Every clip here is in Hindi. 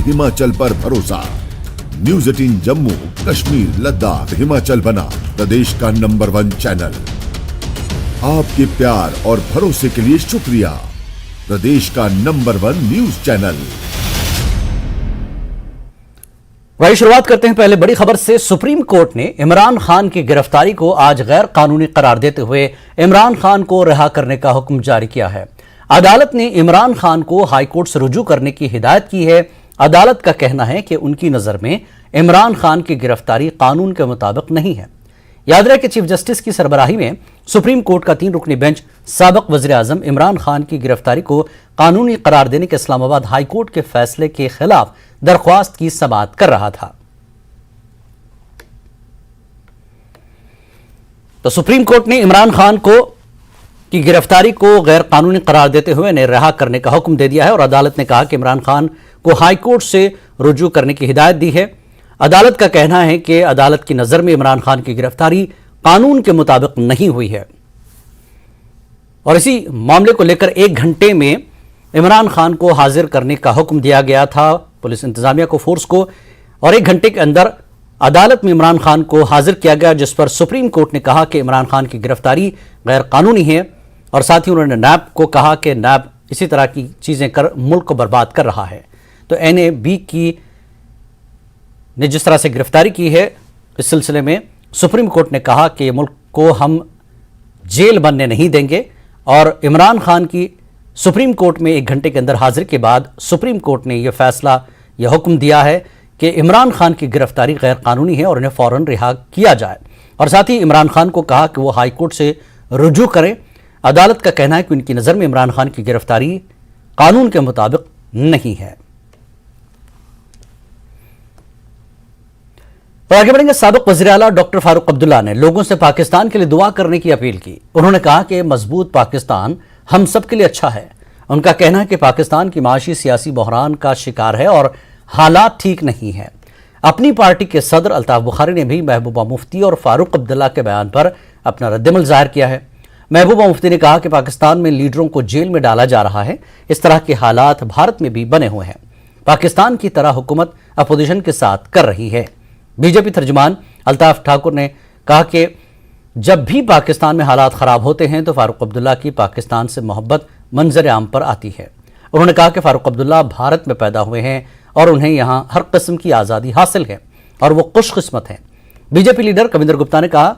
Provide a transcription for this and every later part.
हिमाचल पर भरोसा। न्यूज 18 जम्मू कश्मीर लद्दाख हिमाचल बना प्रदेश का नंबर 1 चैनल। आपके प्यार और भरोसे के लिए शुक्रिया। प्रदेश का नंबर 1 न्यूज चैनल। वही शुरुआत करते हैं पहले बड़ी खबर से। सुप्रीम कोर्ट ने इमरान खान की गिरफ्तारी को आज गैर कानूनी करार देते हुए इमरान खान को रिहा करने का हुक्म जारी किया है। अदालत ने इमरान खान को हाईकोर्ट से रुजू करने की हिदायत की है। अदालत का कहना है कि उनकी नजर में इमरान खान की गिरफ्तारी कानून के मुताबिक नहीं है। याद रहे कि चीफ जस्टिस की सरबराही में सुप्रीम कोर्ट का 3 रुकनी बेंच साबिक वज़ीर आज़म इमरान खान की गिरफ्तारी को कानूनी करार देने के इस्लामाबाद हाईकोर्ट के फैसले के खिलाफ दरख्वास्त की समाअत कर रहा था। तो सुप्रीम कोर्ट ने इमरान खान की गिरफ्तारी को गैर कानूनी करार देते हुए इन्हें रिहा करने का हुक्म दे दिया है और अदालत ने कहा कि इमरान खान को हाईकोर्ट से रुजू करने की हिदायत दी है। अदालत का कहना है कि अदालत की नजर में इमरान खान की गिरफ्तारी कानून के मुताबिक नहीं हुई है और इसी मामले को लेकर 1 घंटे में इमरान खान को हाजिर करने का हुक्म दिया गया था पुलिस इंतजामिया को, फोर्स को, और 1 घंटे के अंदर अदालत में इमरान खान को हाजिर किया गया, जिस पर सुप्रीम कोर्ट ने कहा कि इमरान खान की गिरफ्तारी गैर कानूनी है और साथ ही उन्होंने नैब को कहा कि नैब इसी तरह की चीजें कर मुल्क को बर्बाद कर रहा है। तो NAB ने जिस तरह से गिरफ्तारी की है, इस सिलसिले में सुप्रीम कोर्ट ने कहा कि मुल्क को हम जेल बनने नहीं देंगे और इमरान खान की सुप्रीम कोर्ट में 1 घंटे के अंदर हाजिर के बाद सुप्रीम कोर्ट ने यह फैसला, यह हुक्म दिया है कि इमरान खान की गिरफ्तारी गैर कानूनी है और उन्हें फौरन रिहा किया जाए और साथ ही इमरान खान को कहा कि वो हाईकोर्ट से रुजू करें। अदालत का कहना है कि उनकी नज़र में इमरान खान की गिरफ्तारी कानून के मुताबिक नहीं है। और आगे बढ़ेंगे। साबिक वज़ीर आला डॉक्टर फारूक अब्दुल्ला ने लोगों से पाकिस्तान के लिए दुआ करने की अपील की। उन्होंने कहा कि मजबूत पाकिस्तान हम सब के लिए अच्छा है। उनका कहना है कि पाकिस्तान की माशी सियासी बहरान का शिकार है और हालात ठीक नहीं है। अपनी पार्टी के सदर अल्ताफ बुखारी ने भी महबूबा मुफ्ती और फारूक अब्दुल्ला के बयान पर अपना रद्दमल जाहिर किया है। महबूबा मुफ्ती ने कहा कि पाकिस्तान में लीडरों को जेल में डाला जा रहा है। इस तरह के हालात भारत में भी बने हुए हैं। पाकिस्तान की तरह हुकूमत अपोजिशन के साथ कर रही है। बीजेपी तर्जुमान अल्ताफ ठाकुर ने कहा कि जब भी पाकिस्तान में हालात खराब होते हैं तो फारूक अब्दुल्ला की पाकिस्तान से मोहब्बत मंजर आम पर आती है। उन्होंने कहा कि फारूक अब्दुल्ला भारत में पैदा हुए हैं और उन्हें यहाँ हर किस्म की आज़ादी हासिल है और वो खुशकिस्मत हैं। बीजेपी लीडर कविंदर गुप्ता ने कहा,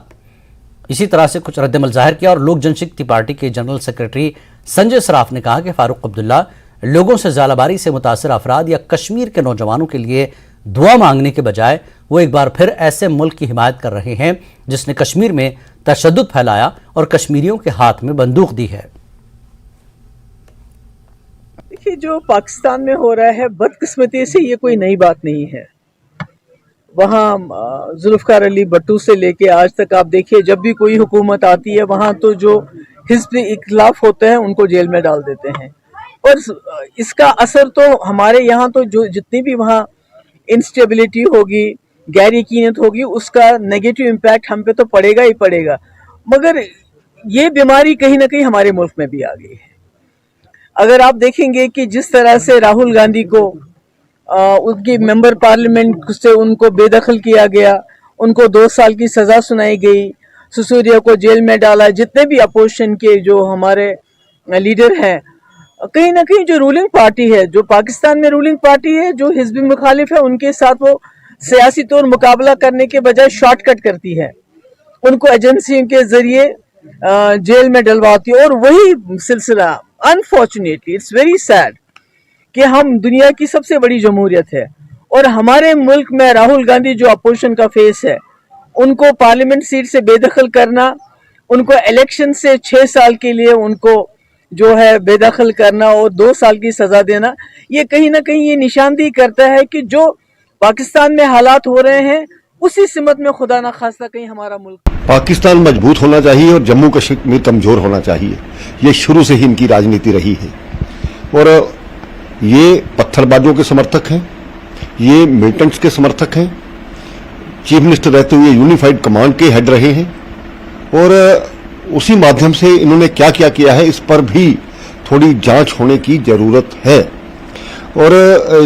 इसी तरह से कुछ रद्दमल जाहिर किया और लोक जनशक्ति पार्टी के जनरल सेक्रेटरी संजय सराफ ने कहा कि फारूक अब्दुल्ला लोगों से जालाबारी से मुतासर अफराद या कश्मीर के नौजवानों के लिए दुआ मांगने के बजाय वो एक बार फिर ऐसे मुल्क की हिमायत कर रहे हैं जिसने कश्मीर में तशद्दुद फैलाया और कश्मीरियों के हाथ में बंदूक दी है। देखिए, जो पाकिस्तान में हो रहा है बदकिस्मती से ये कोई नई बात नहीं है। वहाँ जुल्फकार अली भट्टू से लेके आज तक आप देखिए, जब भी कोई हुकूमत आती है वहाँ तो जो हिज़्ब इख्तिलाफ होते हैं उनको जेल में डाल देते हैं और इसका असर तो हमारे यहाँ तो जो जितनी भी वहाँ इंस्टेबिलिटी होगी, गैर यकीनियत होगी, उसका नेगेटिव इम्पैक्ट हम पे तो पड़ेगा ही पड़ेगा। मगर ये बीमारी कहीं ना कहीं हमारे मुल्क में भी आ गई है। अगर आप देखेंगे कि जिस तरह से राहुल गांधी को उनकी मेंबर पार्लियामेंट से उनको बेदखल किया गया, उनको 2 साल की सजा सुनाई गई, सिसोदिया को जेल में डाला, जितने भी अपोजिशन के जो हमारे लीडर हैं, कहीं ना कहीं जो रूलिंग पार्टी है, जो पाकिस्तान में रूलिंग पार्टी है, जो हिज़्ब मुखालिफ है, उनके साथ वो सियासी तौर मुकाबला करने के बजाय शॉर्टकट करती है, उनको एजेंसियों के जरिए जेल में डलवाती है। और वही सिलसिला अनफॉर्चुनेटली इट्स वेरी सैड कि हम दुनिया की सबसे बड़ी जमहूरियत है और हमारे मुल्क में राहुल गांधी जो अपोजिशन का फेस है, उनको पार्लियामेंट सीट से बेदखल करना, उनको इलेक्शन से 6 साल के लिए उनको जो है बेदखल करना और 2 साल की सजा देना, ये कहीं ना कहीं ये निशानदेही करता है कि जो पाकिस्तान में हालात हो रहे हैं उसी सिमत में खुदा ना खास्ता कहीं हमारा मुल्क। पाकिस्तान मजबूत होना चाहिए और जम्मू कश्मीर कमजोर होना चाहिए, ये शुरू से ही इनकी राजनीति रही है। और ये पत्थरबाजों के समर्थक हैं, ये मिलिटेंट्स के समर्थक हैं। चीफ मिनिस्टर रहते हुए यूनिफाइड कमांड के हेड रहे हैं और उसी माध्यम से इन्होंने क्या क्या किया है इस पर भी थोड़ी जांच होने की जरूरत है। और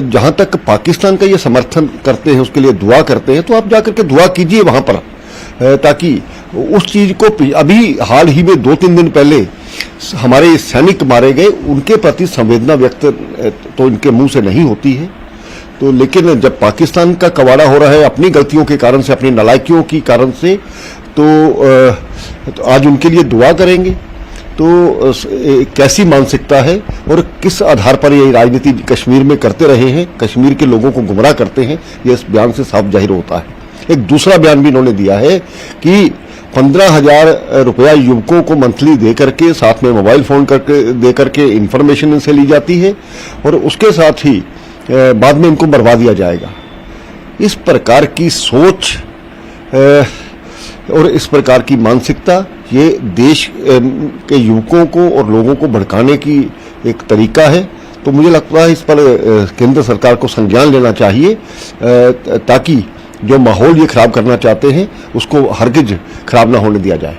जहां तक पाकिस्तान का ये समर्थन करते हैं, उसके लिए दुआ करते हैं, तो आप जाकर के दुआ कीजिए वहां पर, ताकि उस चीज को अभी हाल ही में 2-3 दिन पहले हमारे सैनिक मारे गए, उनके प्रति संवेदना व्यक्त तो इनके मुंह से नहीं होती है। तो लेकिन जब पाकिस्तान का कवाड़ा हो रहा है अपनी गलतियों के कारण से, अपनी नालायकियों के कारण से, तो आज उनके लिए दुआ करेंगे। तो कैसी मानसिकता है और किस आधार पर ये राजनीति कश्मीर में करते रहे हैं, कश्मीर के लोगों को गुमराह करते हैं, ये इस बयान से साफ जाहिर होता है। एक दूसरा बयान भी इन्होंने दिया है कि 15,000 रुपया युवकों को मंथली दे करके, साथ में मोबाइल फोन करके दे करके इंफॉर्मेशन इनसे ली जाती है और उसके साथ ही बाद में इनको मरवा दिया जाएगा। इस प्रकार की सोच और इस प्रकार की मानसिकता ये देश के युवकों को और लोगों को भड़काने की एक तरीका है। तो मुझे लगता है इस पर केंद्र सरकार को संज्ञान लेना चाहिए, ताकि जो माहौल ये खराब करना चाहते हैं उसको हरगिज खराब ना होने दिया जाए।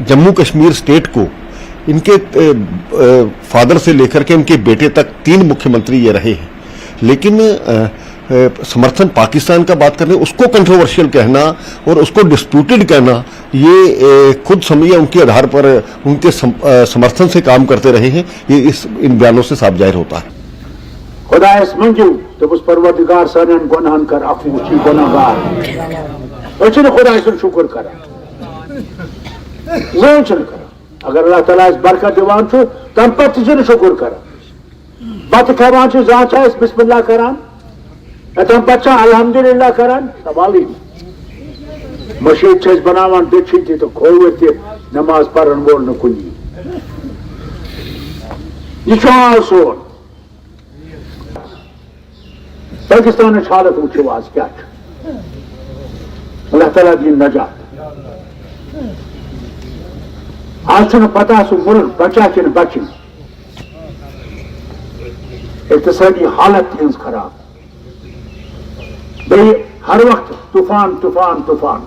जम्मू कश्मीर स्टेट को इनके फादर से लेकर के इनके बेटे तक 3 मुख्यमंत्री ये रहे हैं, लेकिन समर्थन पाकिस्तान का बात करने, उसको कंट्रोवर्शियल कहना और उसको डिस्प्यूटेड कहना, ये खुद समझिए उनके आधार पर उनके समर्थन से काम करते रहे हैं, ये इन बयानों से साफ जाहिर होता है। खुदायस मंजू दोपस परवरदिगार सानन गुनाहन कर अफू छी गुनाहगार अच्छे खुदा सुन शुक्र करा जन चल करा। अगर अल्लाह ताला इस बरकत दिवान छु तम पर जन शुक्र करा। बत खवान छु जाचा इस बिस्मिल्लाह करान तम बच्चा अल्हम्दुलिल्लाह करान सवाली मशीद छस बनावान देखि तो खोलवे नमाज पढ़न वोल न कुनी ये सोन पाकिस्तान हालत वो आज क्या अल्लाह ताला दी नजात। आज पता सह मुल्क बचा कि बचन, इक्तसादी हालत हज खराब, बे हर वक्त तूफान तूफान तूफान।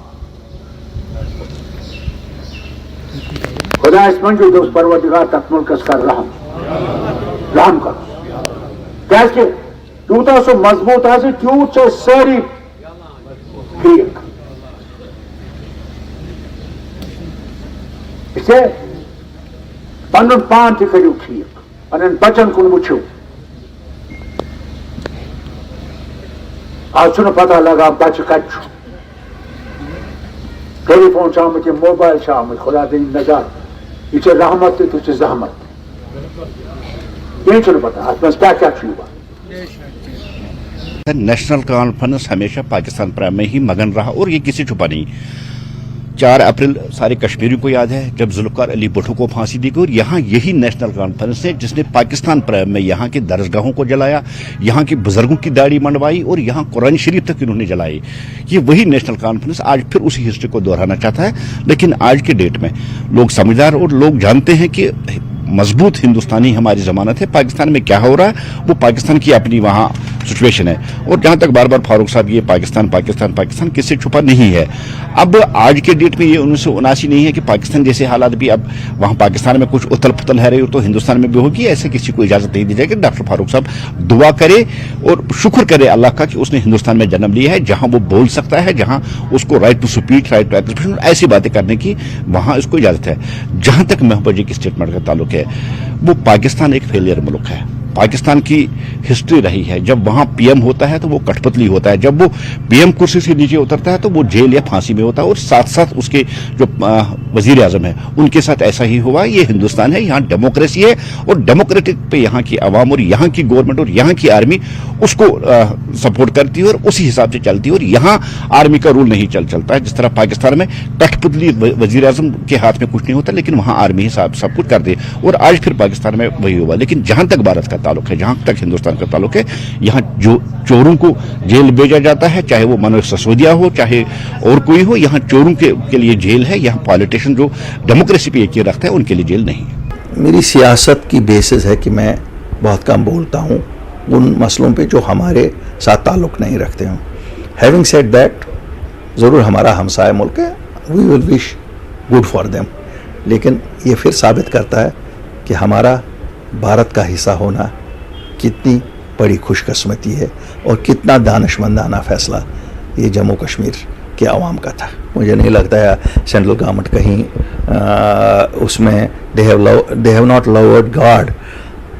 खुदा इस मंजूर दोस्त परवरदिगार तक मुल्कस कर रहम कर क्या तूता सो मजबूत आज तूत सारी ठीक इसे पन पान तू ठीक पन बचन कुन वो आज पता लगा बच कत टेलीफोन आमुत मोबाइल आमुत खुदा दिन नजात यह रहमत तो जहमत कह पता अत मज क्या नेशनल कॉन्फ्रेंस हमेशा पाकिस्तान प्रेम में ही मगन रहा और ये किसी छुपा नहीं। 4 अप्रैल सारे कश्मीरियों को याद है जब जुल्फकार अली भुट्टो को फांसी दी गई, और यहाँ यही नेशनल कॉन्फ्रेंस है जिसने पाकिस्तान प्रेम में यहाँ के दरसगाहों को जलाया, यहाँ के बुजुर्गों की दाढ़ी मंडवाई और यहाँ कुरान शरीफ तक इन्होंने जलाई। ये वही नेशनल कॉन्फ्रेंस आज फिर उसी हिस्ट्री को दोहराना चाहता है। लेकिन आज के डेट में लोग समझदार और लोग जानते हैं कि मजबूत हिंदुस्तानी हमारी जमानत है। पाकिस्तान में क्या हो रहा है वो पाकिस्तान की अपनी वहां सिचुएशन है। और जहां तक बार बार फारूक साहब ये पाकिस्तान पाकिस्तान पाकिस्तान किससे छुपा नहीं है। अब आज के डेट में ये 1979 नहीं है कि पाकिस्तान जैसे हालात भी अब वहां पाकिस्तान में कुछ उथल पुथल है रही हो तो हिंदुस्तान में भी होगी, ऐसे किसी को इजाजत नहीं दी जाएगी। डॉक्टर फारूक साहब दुआ करे और शुक्र करे अल्लाह का कि उसने हिंदुस्तान में जन्म लिया है जहां वो बोल सकता है, जहां उसको right to speech, right to expression, ऐसी बातें करने की वहां इसको इजाजत है। जहां तक महबूबा जी की स्टेटमेंट का ताल्लुक है, वो पाकिस्तान एक फेलियर मुल्क है। पाकिस्तान की हिस्ट्री रही है जब वहां पीएम होता है तो वो कठपुतली होता है, जब वो पीएम कुर्सी से नीचे उतरता है तो वो जेल या फांसी में होता है, और साथ साथ उसके जो वजीर आजम है उनके साथ ऐसा ही हुआ। ये हिंदुस्तान है, यहाँ डेमोक्रेसी है और डेमोक्रेटिक पे यहाँ की आवाम और यहाँ की गवर्नमेंट और यहाँ की आर्मी उसको सपोर्ट करती है और उसी हिसाब से चलती है। और यहाँ आर्मी का रूल नहीं चलता है जिस तरह पाकिस्तान में कठपुतली वजीर आजम के हाथ में कुछ नहीं होता, लेकिन वहां आर्मी ही सब कुछ कर दे। और आज फिर पाकिस्तान में वही हुआ। लेकिन जहां तक भारत का ताल्लुक है, जहां तक हिंदुस्तान का ताल्लुक है, यहाँ जो चोरों को जेल भेजा जाता है, चाहे वो मनोज सिसोदिया हो चाहे और कोई हो, यहाँ चोरों के लिए जेल है। यहाँ पॉलिटिशियन जो डेमोक्रेसी पे यकीन रखता है उनके लिए जेल नहीं है। मेरी सियासत की बेसिस है कि मैं बहुत कम बोलता हूँ उन मसलों पे जो हमारे साथ ताल्लुक नहीं रखते हों। हैविंग सेड दैट, ज़रूर हमारा हमसाया मुल्क है, we will wish good for them, लेकिन ये फिर साबित करता है कि हमारा भारत का हिस्सा होना कितनी बड़ी खुशकिस्मती है और कितना दानिशमंदाना फैसला ये जम्मू कश्मीर के आवाम का था। मुझे नहीं लगता है सेंट्रल गवर्नमेंट कहीं उसमें they have not lowered guard,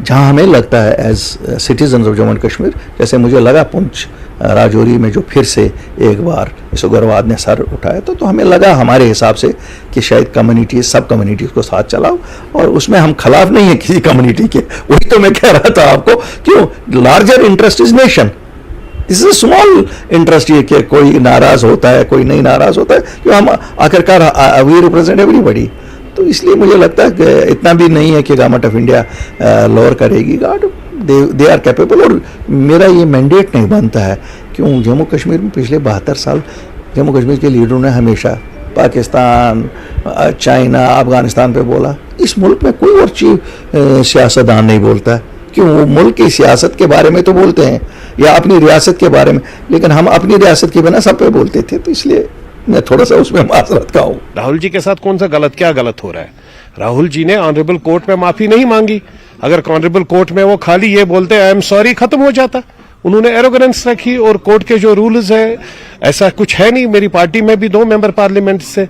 जहाँ हमें लगता है as citizen of Jammu and Kashmir, जैसे मुझे लगा पुंछ राजौरी में जो फिर से एक बार इस उग्रवाद ने सर उठाया तो हमें लगा हमारे हिसाब से कि शायद कम्युनिटी सब कम्युनिटीज़ को साथ चलाओ, और उसमें हम खिलाफ नहीं है किसी कम्युनिटी के। वही तो मैं कह रहा था आपको, क्यों larger interest is nation, this is small interest. ये कि कोई नाराज होता है कोई नहीं नाराज होता है, क्यों हम आखिरकार वी रिप्रेजेंट एवरीबॉडी। तो इसलिए मुझे लगता है कि इतना भी नहीं है कि गवर्नमेंट ऑफ इंडिया लोअर करेगी गार्ड, दे आर कैपेबल। और मेरा ये मैंडेट नहीं बनता है, क्यों जम्मू कश्मीर में पिछले 72 साल जम्मू कश्मीर के लीडरों ने हमेशा पाकिस्तान, चाइना, अफगानिस्तान पे बोला। इस मुल्क में कोई और सियासतदान नहीं बोलता, क्यों वो मुल्क की सियासत के बारे में तो बोलते हैं या अपनी रियासत के बारे में, लेकिन हम अपनी रियासत के बिना सब पे बोलते थे। तो इसलिए मैं थोड़ा सा उसमें माजरत का हूँ। राहुल जी के साथ कौन सा क्या गलत हो रहा है? राहुल जी ने ऑनरेबल कोर्ट में माफी नहीं मांगी। अगर ऑनरेबल कोर्ट में वो खाली ये बोलते आई एम सॉरी, खत्म हो जाता। उन्होंने एरोगेंस रखी और कोर्ट के जो रूल्स है ऐसा कुछ है नहीं। मेरी पार्टी में भी 2 मेंबर पार्लियामेंट से,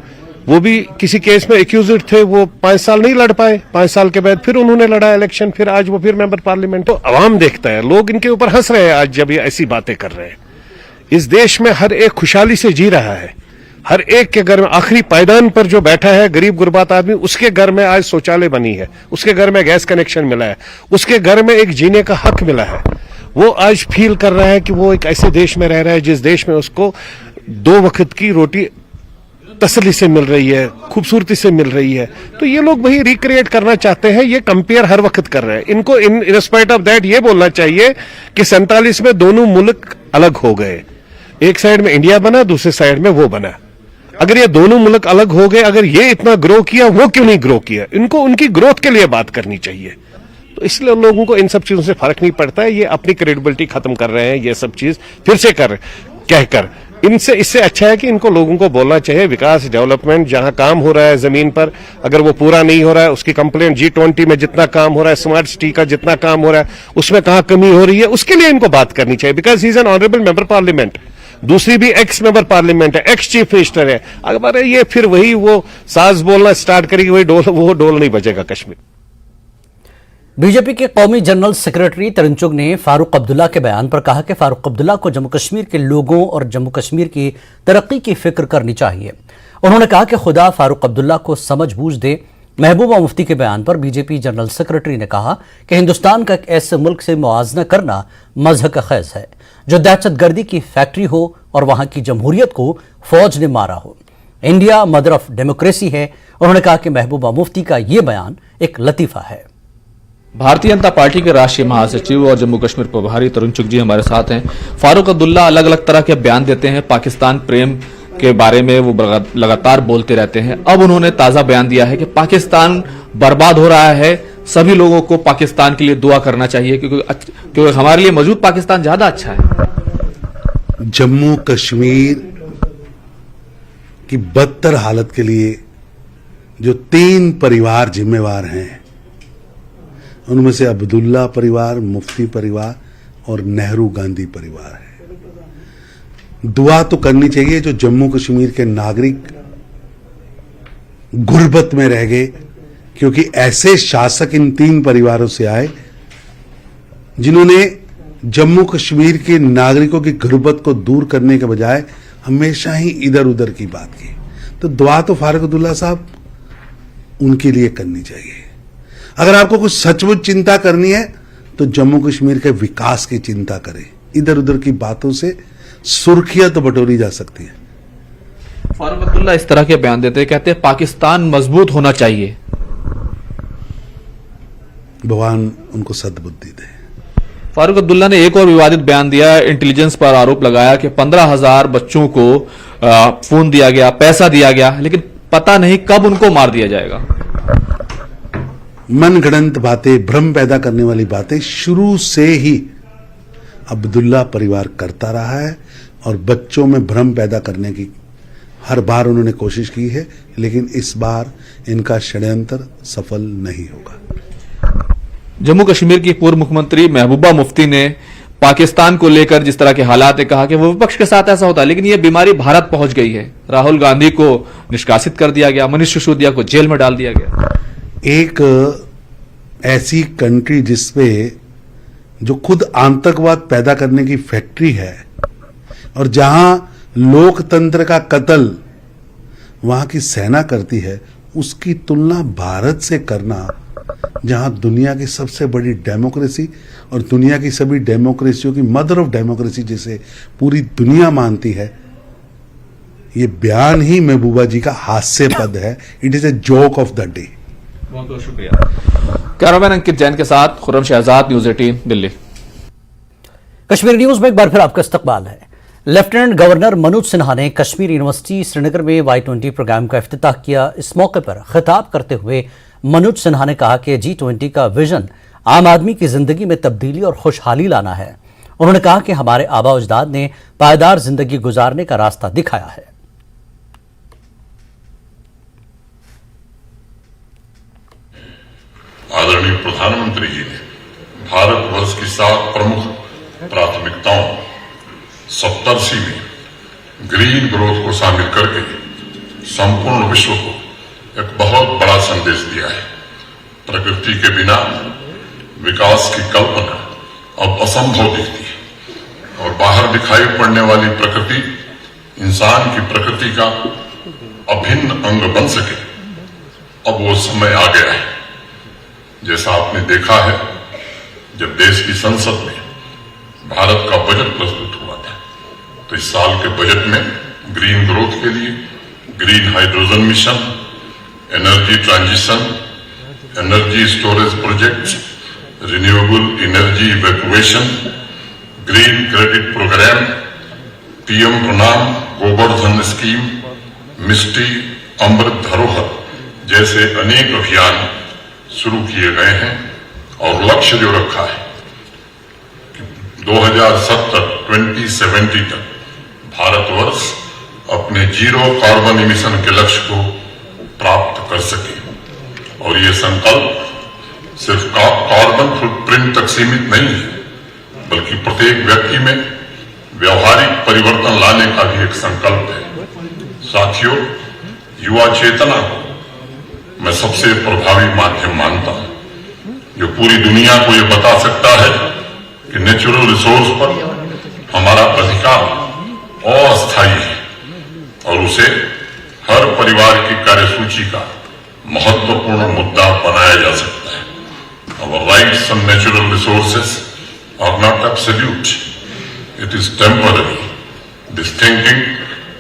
वो भी किसी केस में एक्यूज्ड थे, वो 5 साल नहीं लड़ पाए। 5 साल के बाद फिर उन्होंने लड़ा इलेक्शन, फिर आज वो फिर मेंबर पार्लियामेंट। तो अवाम देखता है, लोग इनके ऊपर हंस रहे हैं आज जब ये ऐसी बातें कर रहे हैं। इस देश में हर एक खुशहाली से जी रहा है, हर एक के घर में आखिरी पायदान पर जो बैठा है गरीब गुरबात आदमी, उसके घर में आज शौचालय बनी है, उसके घर में गैस कनेक्शन मिला है, उसके घर में एक जीने का हक मिला है। वो आज फील कर रहा है कि वो एक ऐसे देश में रह रहा है जिस देश में उसको 2 वक्त की रोटी तसल्ली से मिल रही है, खूबसूरती से मिल रही है। तो ये लोग वही रिक्रिएट करना चाहते हैं, ये कंपेयर हर वक्त कर रहे हैं। इनको इन स्पाइट ऑफ दैट ये बोलना चाहिए कि 47 में दोनों मुल्क अलग हो गए, एक साइड में इंडिया बना, दूसरे साइड में वो बना। अगर ये दोनों मुल्क अलग हो गए, अगर ये इतना ग्रो किया, वो क्यों नहीं ग्रो किया? इनको उनकी ग्रोथ के लिए बात करनी चाहिए। तो इसलिए लोगों को इन सब चीजों से फर्क नहीं पड़ता है। ये अपनी क्रेडिबिलिटी खत्म कर रहे हैं, ये सब चीज फिर से कहकर। इससे अच्छा है कि इनको लोगों को बोलना चाहिए विकास, डेवलपमेंट, जहां काम हो रहा है जमीन पर, अगर वो पूरा नहीं हो रहा है उसकी कंप्लेंट, G20 में जितना काम हो रहा है, स्मार्ट सिटी का जितना काम हो रहा है, उसमें कहां कमी हो रही है, उसके लिए इनको बात करनी चाहिए। Because he is an honourable member parliament, दूसरी भी एक्स मेंबर पार्लियामेंट है, एक्स चीफ मिनिस्टर है। अगर ये फिर वही वो साज बोलना स्टार्ट करेगी, वही वो डोल नहीं बजेगा कश्मीर। बीजेपी के कौमी जनरल सेक्रेटरी तरुण चुग ने फारूक अब्दुल्ला के बयान पर कहा कि फारूक अब्दुल्ला को जम्मू कश्मीर के लोगों और जम्मू कश्मीर की तरक्की की फिक्र करनी चाहिए। उन्होंने कहा कि खुदा फारूक अब्दुल्ला को समझ बूझ दे। महबूबा मुफ्ती के बयान पर बीजेपी जनरल सेक्रेटरी ने कहा कि हिंदुस्तान का एक ऐसे मुल्क से मुआवजा करना मजहक खैज है जो दहशतगर्दी की फैक्ट्री हो और वहां की जमहूरियत को फौज ने मारा हो। इंडिया मदर ऑफ डेमोक्रेसी है। उन्होंने कहा कि महबूबा मुफ्ती का यह बयान एक लतीफा है। भारतीय जनता पार्टी के राष्ट्रीय महासचिव और जम्मू कश्मीर प्रभारी तरुण चुग जी हमारे साथ हैं। फारूक अब्दुल्ला अलग अलग तरह के बयान देते हैं, पाकिस्तान प्रेम के बारे में वो लगातार बोलते रहते हैं। अब उन्होंने ताजा बयान दिया है कि पाकिस्तान बर्बाद हो रहा है, सभी लोगों को पाकिस्तान के लिए दुआ करना चाहिए क्योंकि हमारे लिए मौजूद पाकिस्तान ज्यादा अच्छा है। जम्मू कश्मीर की बदतर हालत के लिए जो 3 परिवार जिम्मेवार हैं, उनमें से अब्दुल्ला परिवार, मुफ्ती परिवार और नेहरू गांधी परिवार है। दुआ तो करनी चाहिए जो जम्मू कश्मीर के नागरिक गुर्बत में रह गए, क्योंकि ऐसे शासक इन 3 परिवारों से आए जिन्होंने जम्मू कश्मीर के नागरिकों की गुर्बत को दूर करने के बजाय हमेशा ही इधर उधर की बात की। तो दुआ तो फारूक अब्दुल्ला साहब उनके लिए करनी चाहिए। अगर आपको कुछ सचमुच चिंता करनी है तो जम्मू कश्मीर के विकास की चिंता करें। इधर उधर की बातों से सुर्खियां तो बटोरी जा सकती है। फारूक अब्दुल्ला इस तरह के बयान देते हैं, कहते हैं पाकिस्तान मजबूत होना चाहिए। भगवान उनको सद्बुद्धि दे। फारूक अब्दुल्ला ने एक और विवादित बयान दिया, इंटेलिजेंस पर आरोप लगाया कि 15,000 बच्चों को फोन दिया गया, पैसा दिया गया, लेकिन पता नहीं कब उनको मार दिया जाएगा। मनगढ़ंत बातें, भ्रम पैदा करने वाली बातें शुरू से ही अब्दुल्ला परिवार करता रहा है और बच्चों में भ्रम पैदा करने की हर बार उन्होंने कोशिश की है, लेकिन इस बार इनका षड्यंत्र सफल नहीं होगा। जम्मू कश्मीर की पूर्व मुख्यमंत्री महबूबा मुफ्ती ने पाकिस्तान को लेकर जिस तरह के हालात है, कहा कि वो विपक्ष के साथ ऐसा होता है, लेकिन ये बीमारी भारत पहुंच गई है। राहुल गांधी को निष्कासित कर दिया गया, मनीष सिसोदिया को जेल में डाल दिया गया। एक ऐसी कंट्री जिसपे जो खुद आतंकवाद पैदा करने की फैक्ट्री है और जहां लोकतंत्र का कत्ल वहां की सेना करती है, उसकी तुलना भारत से करना, जहां दुनिया की सबसे बड़ी डेमोक्रेसी और दुनिया की सभी डेमोक्रेसियों की मदर ऑफ डेमोक्रेसी जिसे पूरी दुनिया मानती है, ये बयान ही महबूबा जी का हास्यपद है। It is a joke of the day. बहुत बहुत शुक्रिया। कैमरामैन अंकित जैन के साथ खुर्रम शहजाद, न्यूज़ 18 दिल्ली। कश्मीर न्यूज में एक बार फिर आपका इस्तकबाल है। लेफ्टिनेंट गवर्नर मनोज सिन्हा ने कश्मीर यूनिवर्सिटी श्रीनगर में Y20 प्रोग्राम का इफ्तिताह किया। इस मौके पर खिताब करते हुए मनोज सिन्हा ने कहा कि G20 का विजन आम आदमी की जिंदगी में तब्दीली और खुशहाली लाना है। उन्होंने कहा कि हमारे आबा अजदाद ने पायदार जिंदगी गुजारने का रास्ता दिखाया है। आदरणीय प्रधानमंत्री जी ने भारतवर्ष की 7 प्रमुख प्राथमिकताओं सप्तर्षि में ग्रीन ग्रोथ को शामिल करके संपूर्ण विश्व को एक बहुत बड़ा संदेश दिया है। प्रकृति के बिना विकास की कल्पना अब असंभव दिखती है और बाहर दिखाई पड़ने वाली प्रकृति इंसान की प्रकृति का अभिन्न अंग बन सके, अब वो समय आ गया है। जैसा आपने देखा है, जब देश की संसद में भारत का बजट प्रस्तुत हुआ था, तो इस साल के बजट में ग्रीन ग्रोथ के लिए green hydrogen mission, energy transition, energy storage projects, renewable energy evacuation, green credit program, PM Pranam Govardhan scheme, मिष्टी अमृत धरोहर जैसे अनेक अभियान शुरू किए गए हैं और लक्ष्य जो रखा है कि 2070 तक भारतवर्ष अपने जीरो कार्बन एमिशन के लक्ष्य को प्राप्त कर सके। और ये संकल्प सिर्फ कार्बन फुटप्रिंट तक सीमित नहीं है, बल्कि प्रत्येक व्यक्ति में व्यवहारिक परिवर्तन लाने का भी एक संकल्प है। साथियों, युवा चेतना को मैं सबसे प्रभावी माध्यम मानता हूं जो पूरी दुनिया को यह बता सकता है कि नेचुरल रिसोर्स पर हमारा अधिकार अस्थायी है और उसे हर परिवार की कार्यसूची का महत्वपूर्ण मुद्दा बनाया जा सकता है। Our rights on natural resources are not absolute. It is temporary. This thinking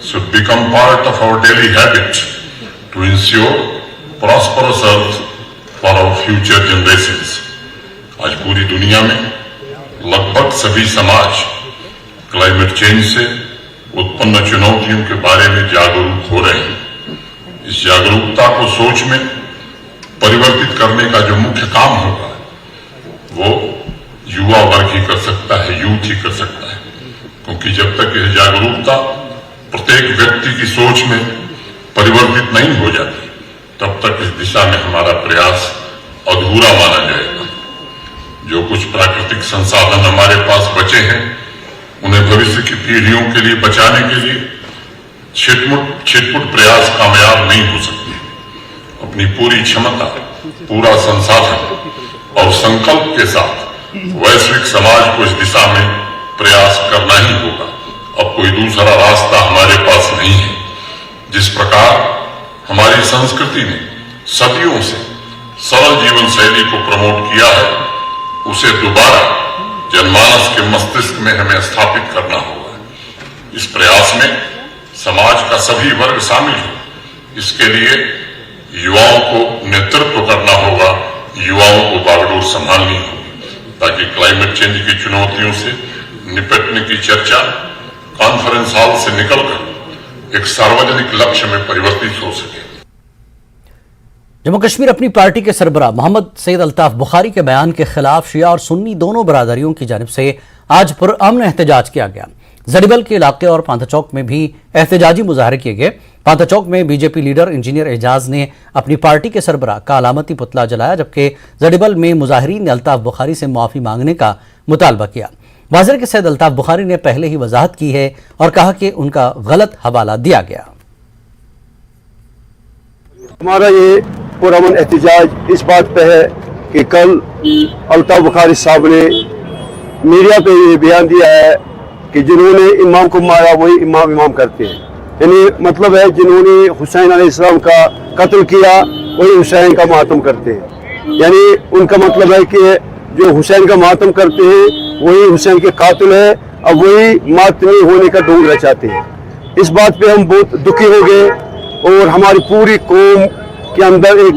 should become part of our daily habit to ensure prosperous earth for our future generations. आज पूरी दुनिया में लगभग सभी समाज क्लाइमेट चेंज से उत्पन्न चुनौतियों के बारे में जागरूक हो रहे हैं। इस जागरूकता को सोच में परिवर्तित करने का जो मुख्य काम होगा वो युवा वर्ग ही कर सकता है, यूथ ही कर सकता है, क्योंकि जब तक यह जागरूकता प्रत्येक व्यक्ति की सोच में परिवर्तित नहीं हो जाती, तब तक इस दिशा में हमारा प्रयास अधूरा माना जाएगा। जो कुछ प्राकृतिक संसाधन हमारे पास बचे हैं, उन्हें भविष्य की पीढ़ियों के लिए बचाने के लिए छिटपुट प्रयास कामयाब नहीं हो सकते। अपनी पूरी क्षमता, पूरा संसाधन और संकल्प के साथ वैश्विक समाज को इस दिशा में प्रयास करना ही होगा। अब कोई दूसरा रास्ता हमारे पास नहीं है। जिस प्रकार हमारी संस्कृति ने सदियों से सरल जीवन शैली को प्रमोट किया है, उसे दोबारा जनमानस के मस्तिष्क में हमें स्थापित करना होगा। इस प्रयास में समाज का सभी वर्ग शामिल हो। इसके लिए युवाओं को नेतृत्व करना होगा, युवाओं को बागडोर संभालनी होगी, ताकि क्लाइमेट चेंज की चुनौतियों से निपटने की चर्चा कॉन्फ्रेंस हॉल से निकलकर एक सार्वजनिक लक्ष्य में परिवर्तित हो सके। जम्मू कश्मीर अपनी पार्टी के सरबराह मोहम्मद सईद अल्ताफ बुखारी के बयान के खिलाफ शिया और सुन्नी दोनों बरादरियों की जानिब से आज पुरअमन एहतजाज किया गया। जरीबल के इलाके और पांता चौक में भी एहतजाजी मुजाहरे किए गए। पांता चौक में बीजेपी लीडर इंजीनियर एजाज ने अपनी पार्टी के सरबराह का अलामती पुतला जलाया, जबकि जरीबल में मुजाहिरीन ने अल्ताफ बुखारी से माफी मांगने का मुतालबा किया। वाज़ेर के सैयद अल्ताफ बुखारी ने पहले ही वजाहत की है और कहा कि उनका गलत हवाला दिया गया। हमारा ये पुरअमन एहतजाज इस बात पे है कि कल अल्ताफ बुखारी साहब ने मीडिया पे ये बयान दिया है कि जिन्होंने इमाम को मारा वही इमाम करते हैं, यानी मतलब है जिन्होंने हुसैन अलैहिस्सलाम का कत्ल किया वही हुसैन का मातम करते हैं, यानी उनका मतलब है कि जो हुसैन का मातम करते हैं वही हुसैन के कातिल है, अब वही मातमी होने का ढोंग रचाते हैं। इस बात पे हम बहुत दुखी हो गए और हमारी पूरी कौम के अंदर एक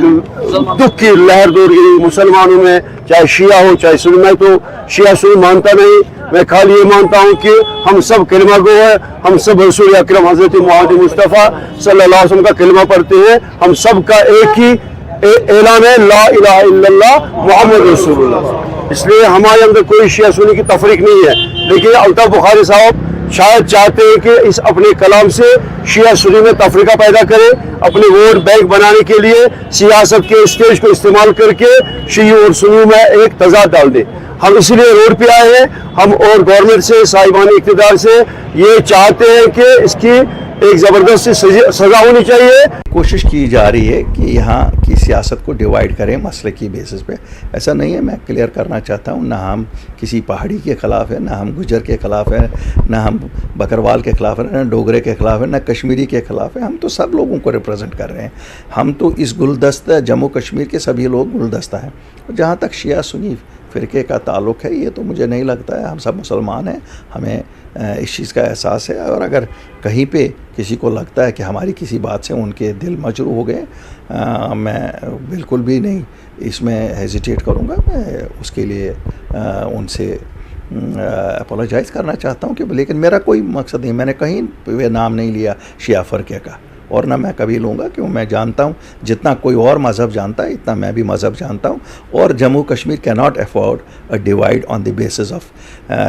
दुख की लहर दौड़ गई, मुसलमानों में, चाहे शिया हो चाहे सुन्नी। मैं तो शिया सुन्नी मानता नहीं, मैं खाली ये मानता हूँ कि हम सब कलमा गो है, हम सब रसूल अकरम हजरत मोहम्मद मुस्तफ़ा सल्लल्लाहु अलैहि वसल्लम का कलमा पढ़ते हैं, हम सब का एक ही ऐलान है ला इलाहा इल्लल्लाह मुहम्मद रसूलुल्लाह। इसलिए हमारे अंदर कोई शिया सुन्नी की तफरीक नहीं है, लेकिन अल्ताफ बुखारी साहब शायद चाहते हैं कि इस अपने कलाम से शिया सुन्नी में तफरीका पैदा करे, अपने वोट बैंक बनाने के लिए सियासत के स्टेज को इस्तेमाल करके शिया और सुन्नी में एक तजाद डाल दे। हम इसलिए रोड पे आए हैं, हम और गवर्नमेंट से, साहिबान इक़्तिदार से ये चाहते हैं कि इसकी एक ज़बरदस्त सजा होनी चाहिए। कोशिश की जा रही है कि यहाँ की सियासत को डिवाइड करें मसले की बेसिस पे। ऐसा नहीं है, मैं क्लियर करना चाहता हूँ, ना हम किसी पहाड़ी के ख़िलाफ़ है, ना हम गुजर के ख़िलाफ़ है, ना हम बकरवाल के ख़िलाफ़ है, ना डोगरे के ख़िलाफ़ है, ना कश्मीरी के ख़िलाफ़ है। हम तो सब लोगों को रिप्रेजेंट कर रहे हैं। हम तो इस गुलदस्ता जम्मू कश्मीर के सभी लोग गुलदस्ता हैं। जहाँ तक शिया सुन्नी फ़िरके का ताल्लुक़ है, ये तो मुझे नहीं लगता है, हम सब मुसलमान हैं, हमें इस चीज़ का एहसास है। और अगर कहीं पे किसी को लगता है कि हमारी किसी बात से उनके दिल मजरूह हो गए, मैं बिल्कुल भी नहीं इसमें हेजिटेट करूँगा। मैं उसके लिए उनसे अपोलोजाइज़ करना चाहता हूँ कि लेकिन मेरा कोई मकसद नहीं, मैंने कहीं वे नाम नहीं लिया शिया फ़िरके का और ना मैं कभी लूँगा, क्यों मैं जानता हूँ जितना कोई और मज़हब जानता है इतना मैं भी मज़हब जानता हूँ। और Jammu Kashmir can not afford a divide on the basis of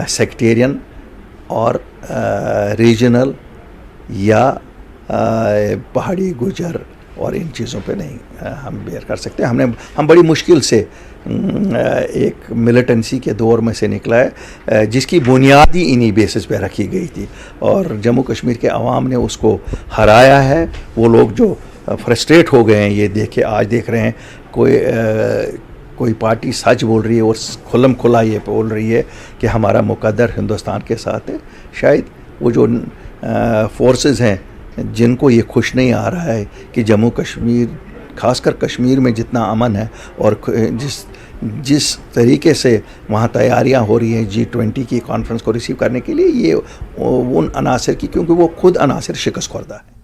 sectarian और रीजनल या पहाड़ी गुजर और इन चीज़ों पे नहीं हम बेयर कर सकते। हम बड़ी मुश्किल से एक मिलिटेंसी के दौर में से निकला है जिसकी बुनियाद ही इन्हीं बेसिस पे रखी गई थी और जम्मू कश्मीर के अवाम ने उसको हराया है। वो लोग जो फ्रस्ट्रेट हो गए हैं ये आज देख रहे हैं कोई पार्टी सच बोल रही है और खुल्लम खुला ये बोल रही है कि हमारा मुकद्दर हिंदुस्तान के साथ है। शायद वो जो फोर्सेस हैं जिनको ये खुश नहीं आ रहा है कि जम्मू कश्मीर खासकर कश्मीर में जितना अमन है और जिस तरीके से वहाँ तैयारियाँ हो रही हैं G20 की कॉन्फ्रेंस को रिसीव करने के लिए, ये उन अनासर की, क्योंकि वो खुद अनासर शिकस्त खुर्दा है।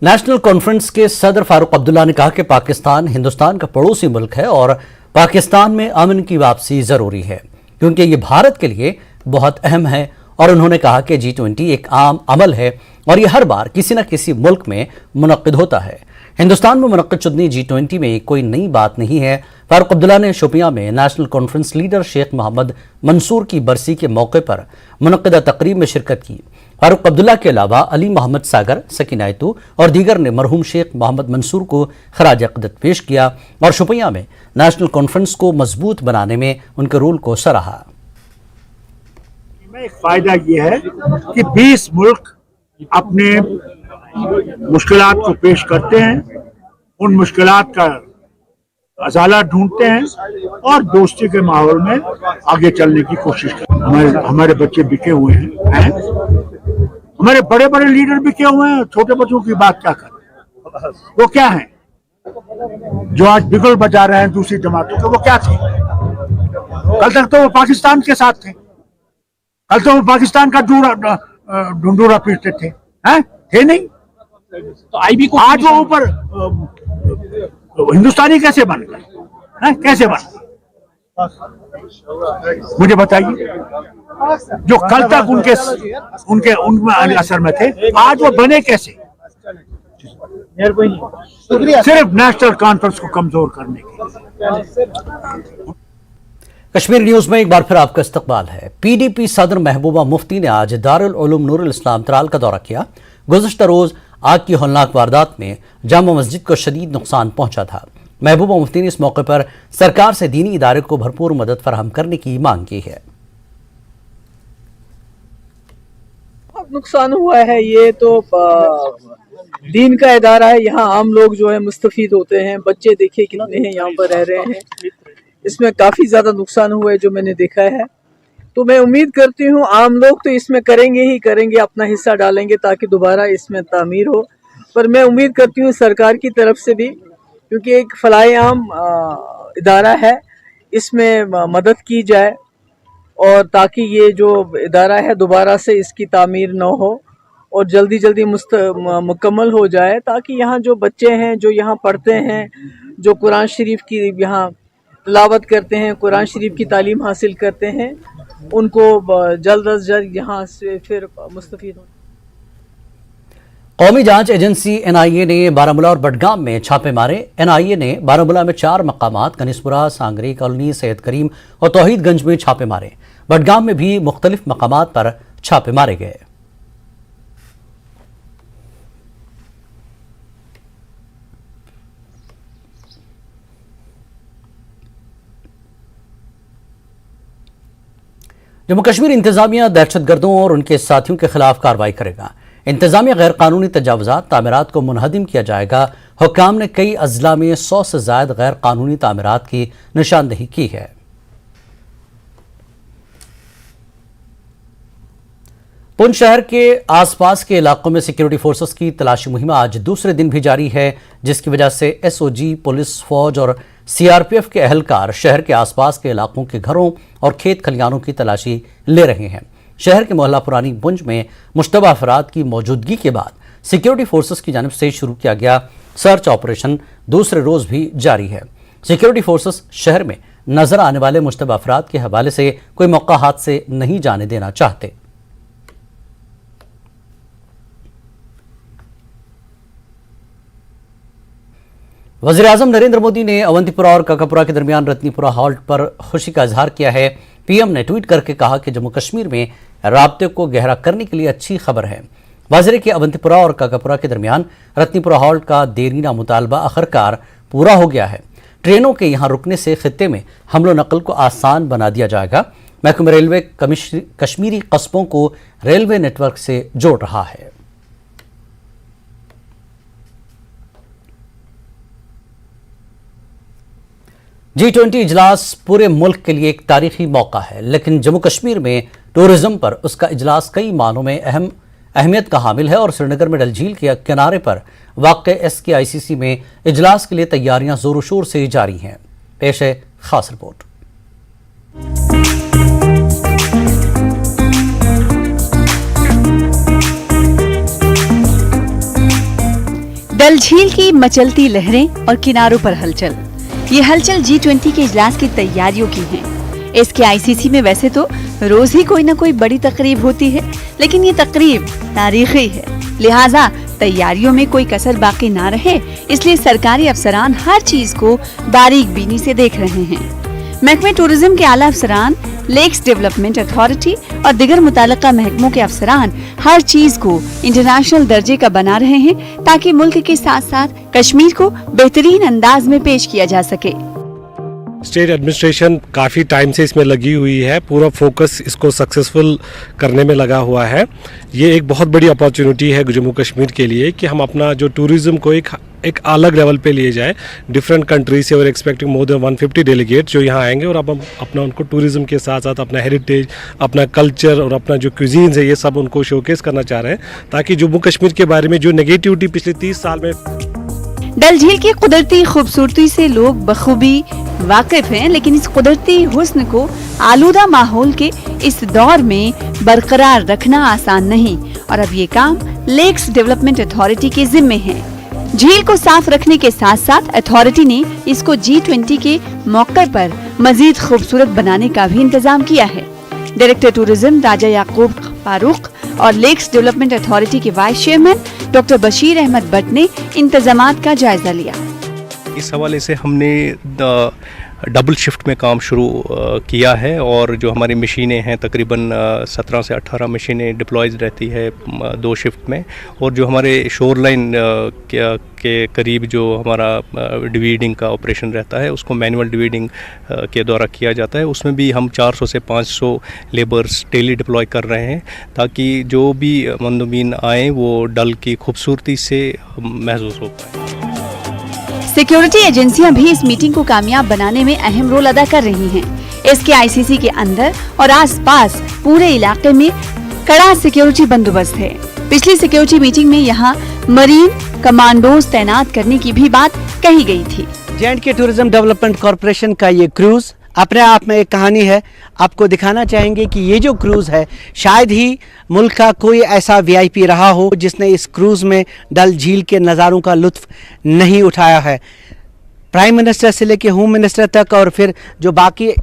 नेशनल कॉन्फ्रेंस के सदर फारूक अब्दुल्ला ने कहा कि पाकिस्तान हिंदुस्तान का पड़ोसी मुल्क है और पाकिस्तान में अमन की वापसी ज़रूरी है क्योंकि ये भारत के लिए बहुत अहम है। और उन्होंने कहा कि G20 एक आम अमल है और ये हर बार किसी न किसी मुल्क में मुनक्किद होता है। हिंदुस्तान में मुनक्किद चुदनी G20 में कोई नई बात नहीं है। फारूक अब्दुल्ला ने शोपियां में national conference leader Sheikh Mohammad Mansoor की बरसी के मौके पर मुनक्किदा तकरीब में शिरकत की। फारूक अब्दुल्ला के अलावा अली मोहम्मद सागर, सकीनायतू और दीगर ने मरहूम शेख मोहम्मद मंसूर को खराज अक़ीदत पेश किया और शोपियां में नेशनल कॉन्फ्रेंस को मजबूत बनाने में उनके रोल को सराहा। एक फायदा ये है कि 20 मुल्क अपने मुश्किलात को पेश करते हैं, उन मुश्किलात का अजाला ढूंढते हैं और दोस्ती के माहौल में आगे चलने की कोशिश करते हैं। हमारे बच्चे बिके हुए हैं, हमारे बड़े बड़े लीडर बिके हुए हैं। छोटे बच्चों की बात क्या करें, वो क्या है जो आज बिगुल बजा रहे हैं दूसरी जमातों के, वो क्या थे? कल तक तो वो पाकिस्तान के साथ थे, कल तो वो पाकिस्तान का ढूंढूरा पीटते थे, हैं? थे नहीं। तो आईबी को आज वो ऊपर हिंदुस्तानी कैसे बन गए, कैसे बन? मुझे बताइए, जो कल तक उनके असर में थे, आज वो बने कैसे? सिर्फ नेशनल कॉन्फ्रेंस को कमजोर करने के। कश्मीर न्यूज में एक बार फिर आपका इस्तकबाल है। PDP सदर महबूबा मुफ्ती ने आज दारुल उलूम नूरुल इस्लाम त्राल का दौरा किया। गुज़श्ता रोज आग की होलनाक वारदात में जामा मस्जिद को शदीद नुकसान पहुंचा था। महबूबा मुफ्ती ने इस मौके पर सरकार से दीनी इदारे को भरपूर मदद फराहम करने की मांग की है। बहुत नुकसान हुआ है। ये तो दीन का इदारा है, यहाँ आम लोग जो है मुस्तफीद होते हैं। बच्चे देखिए कितने हैं यहाँ पर रह रहे हैं। इसमें काफी ज्यादा नुकसान हुआ है जो मैंने देखा है। तो मैं उम्मीद करती हूँ आम लोग तो इसमें करेंगे ही करेंगे, अपना हिस्सा डालेंगे ताकि दोबारा इसमें तामीर हो। पर मैं उम्मीद करती हूँ सरकार की तरफ से भी, क्योंकि एक फलाए आम इदारा है, इसमें मदद की जाए और ताकि ये जो इदारा है दोबारा से इसकी तामीर न हो और जल्दी जल्दी मुकम्मल हो जाए, ताकि यहाँ जो बच्चे हैं जो यहाँ पढ़ते हैं, जो कुरान शरीफ की यहाँ तिलावत करते हैं, कुरान शरीफ की तालीम हासिल करते हैं, उनको जल्द अज जल्द यहाँ से फिर मुस्तफीद हो। कौमी जांच एजेंसी NIA ने बारामूला और बडगाम में छापे मारे। NIA ने बारामूला में 4 मकामात कनिसपुरा, सांगरी कॉलोनी, सैयद करीम और तौहीदगंज में छापे मारे। बडगाम में भी मुख्तलिफ मकामात पर छापे मारे गए। जम्मू कश्मीर इंतजामिया दहशतगर्दों और उनके साथियों के खिलाफ कार्रवाई करेगा। इंतजामिया गैर कानूनी तजावुजात तामीरात को मुनहदिम किया जाएगा। हुक्काम ने कई अजला में 100 से ज्यादा गैर कानूनी तामीरात की निशानदेही की है। पुंछ शहर के आसपास के इलाकों में सिक्योरिटी फोर्सेस की तलाशी मुहिम आज दूसरे दिन भी जारी है, जिसकी वजह से SOG, पुलिस, फौज और CRPF के अहलकार शहर के आसपास के इलाकों के घरों और खेत खलियानों की तलाशी ले रहे हैं। शहर के मोहल्ला पुरानी पुंछ में मुश्तबा अफराद की मौजूदगी के बाद सिक्योरिटी फोर्सेस की जानिब से शुरू किया गया सर्च ऑपरेशन दूसरे रोज भी जारी है। सिक्योरिटी फोर्सेस शहर में नजर आने वाले मुश्तबा अफराद के हवाले से कोई मौका हाथ से नहीं जाने देना चाहते। वज़ीर आज़म नरेंद्र मोदी ने अवंतीपुरा और काकापुरा के दरमियान रत्नीपुरा हॉल्ट पर खुशी का इजहार किया है। PM ने ट्वीट करके कहा कि जम्मू कश्मीर में राब्ते को गहरा करने के लिए अच्छी खबर है। वाज़ेह कि अवंतीपुरा और काकापुरा के दरमियान रत्नीपुरा हॉल्ट का देरीना मुतालबा आखिरकार पूरा हो गया है। ट्रेनों के यहाँ रुकने से खित्ते में हमलो नकल को आसान बना दिया जाएगा। महकमा रेलवे कश्मीरी कस्बों को रेलवे नेटवर्क से जोड़ रहा है। G20 इजलास पूरे मुल्क के लिए एक तारीखी मौका है, लेकिन जम्मू कश्मीर में टूरिज्म पर उसका इजलास कई मानों में अहमियत का हामिल है और श्रीनगर में डल झील के किनारे पर वाक़े SKICC में इजलास के लिए तैयारियां जोरों शोर से जारी हैं। पेश है खास रिपोर्ट। डल झील की मचलती लहरें और किनारों पर हलचल, ये हलचल G20 के इजलास की तैयारियों की है। SKICC में वैसे तो रोज ही कोई न कोई बड़ी तकरीब होती है, लेकिन ये तकरीब तारीखी है, लिहाजा तैयारियों में कोई कसर बाकी ना रहे, इसलिए सरकारी अफसरान हर चीज को बारीक बीनी से देख रहे हैं। महकमे टूरिज्म के आला अफसरान, लेक्स डेवलपमेंट अथॉरिटी और दिगर मुताल्लिका महकमों के अफसरान हर चीज को इंटरनेशनल दर्जे का बना रहे हैं, ताकि मुल्क के साथ साथ कश्मीर को बेहतरीन अंदाज में पेश किया जा सके। स्टेट एडमिनिस्ट्रेशन काफ़ी टाइम से इसमें लगी हुई है, पूरा फोकस इसको सक्सेसफुल करने में लगा हुआ है। ये एक बहुत बड़ी अपॉर्चुनिटी है जम्मू कश्मीर के लिए कि हम अपना जो टूरिज्म को एक अलग लेवल पे लिए जाए। डिफरेंट कंट्री से और एक्सपेक्टिंग मोर देन 150 डेलीगेट जो यहाँ आएंगे और अब हम अपना उनको टूरिज्म के साथ साथ अपना हेरिटेज, अपना कल्चर और अपना जो क्यूजीन्स है ये सब उनको शोकेस करना चाह रहे हैं, ताकि जम्मू कश्मीर के बारे में जो नेगेटिविटी पिछले 30 साल में। डल झील की कुदरती खूबसूरती से लोग बखूबी वाकिफ हैं, लेकिन इस कुदरती हुस्न को आलूदा माहौल के इस दौर में बरकरार रखना आसान नहीं, और अब ये काम लेक्स डेवलपमेंट अथॉरिटी के जिम्मे है। झील को साफ रखने के साथ साथ अथॉरिटी ने इसको G20 के मौके पर मजीद खूबसूरत बनाने का भी इंतजाम किया है। डायरेक्टर टूरिज्म राजा याकूब फारूक और लेक्स डेवलपमेंट अथॉरिटी के vice chairman doctor Bashir Ahmad Bhat ने इंतजामात का जायजा लिया। इस हवाले से हमने डबल शिफ्ट में काम शुरू किया है और जो हमारी मशीनें हैं तकरीबन 17 से 18 मशीनें डिप्लॉयज रहती है 2 शिफ्ट में। और जो हमारे शोर लाइन के करीब जो हमारा डिवीडिंग का ऑपरेशन रहता है उसको मैनुअल डिवीडिंग के द्वारा किया जाता है, उसमें भी हम 400 से 500 लेबर्स डेली डिप्लॉय कर रहे हैं ताकि जो भी मंदोबीन आए वो डल की खूबसूरती से महसूस हो पाए। सिक्योरिटी एजेंसियां भी इस मीटिंग को कामयाब बनाने में अहम रोल अदा कर रही हैं। इसके आईसीसी के अंदर और आसपास पूरे इलाके में कड़ा सिक्योरिटी बंदोबस्त है। पिछली सिक्योरिटी मीटिंग में यहाँ मरीन कमांडोज तैनात करने की भी बात कही गई थी। J&K टूरिज्म डेवलपमेंट कॉरपोरेशन का ये क्रूज अपने आप में एक कहानी है। आपको दिखाना चाहेंगे कि ये जो क्रूज है शायद ही मुल्क का कोई ऐसा वीआईपी रहा हो जिसने इस क्रूज में डल झील के नज़ारों का लुत्फ नहीं उठाया है। प्राइम मिनिस्टर से लेके होम मिनिस्टर तक और फिर जो बाकी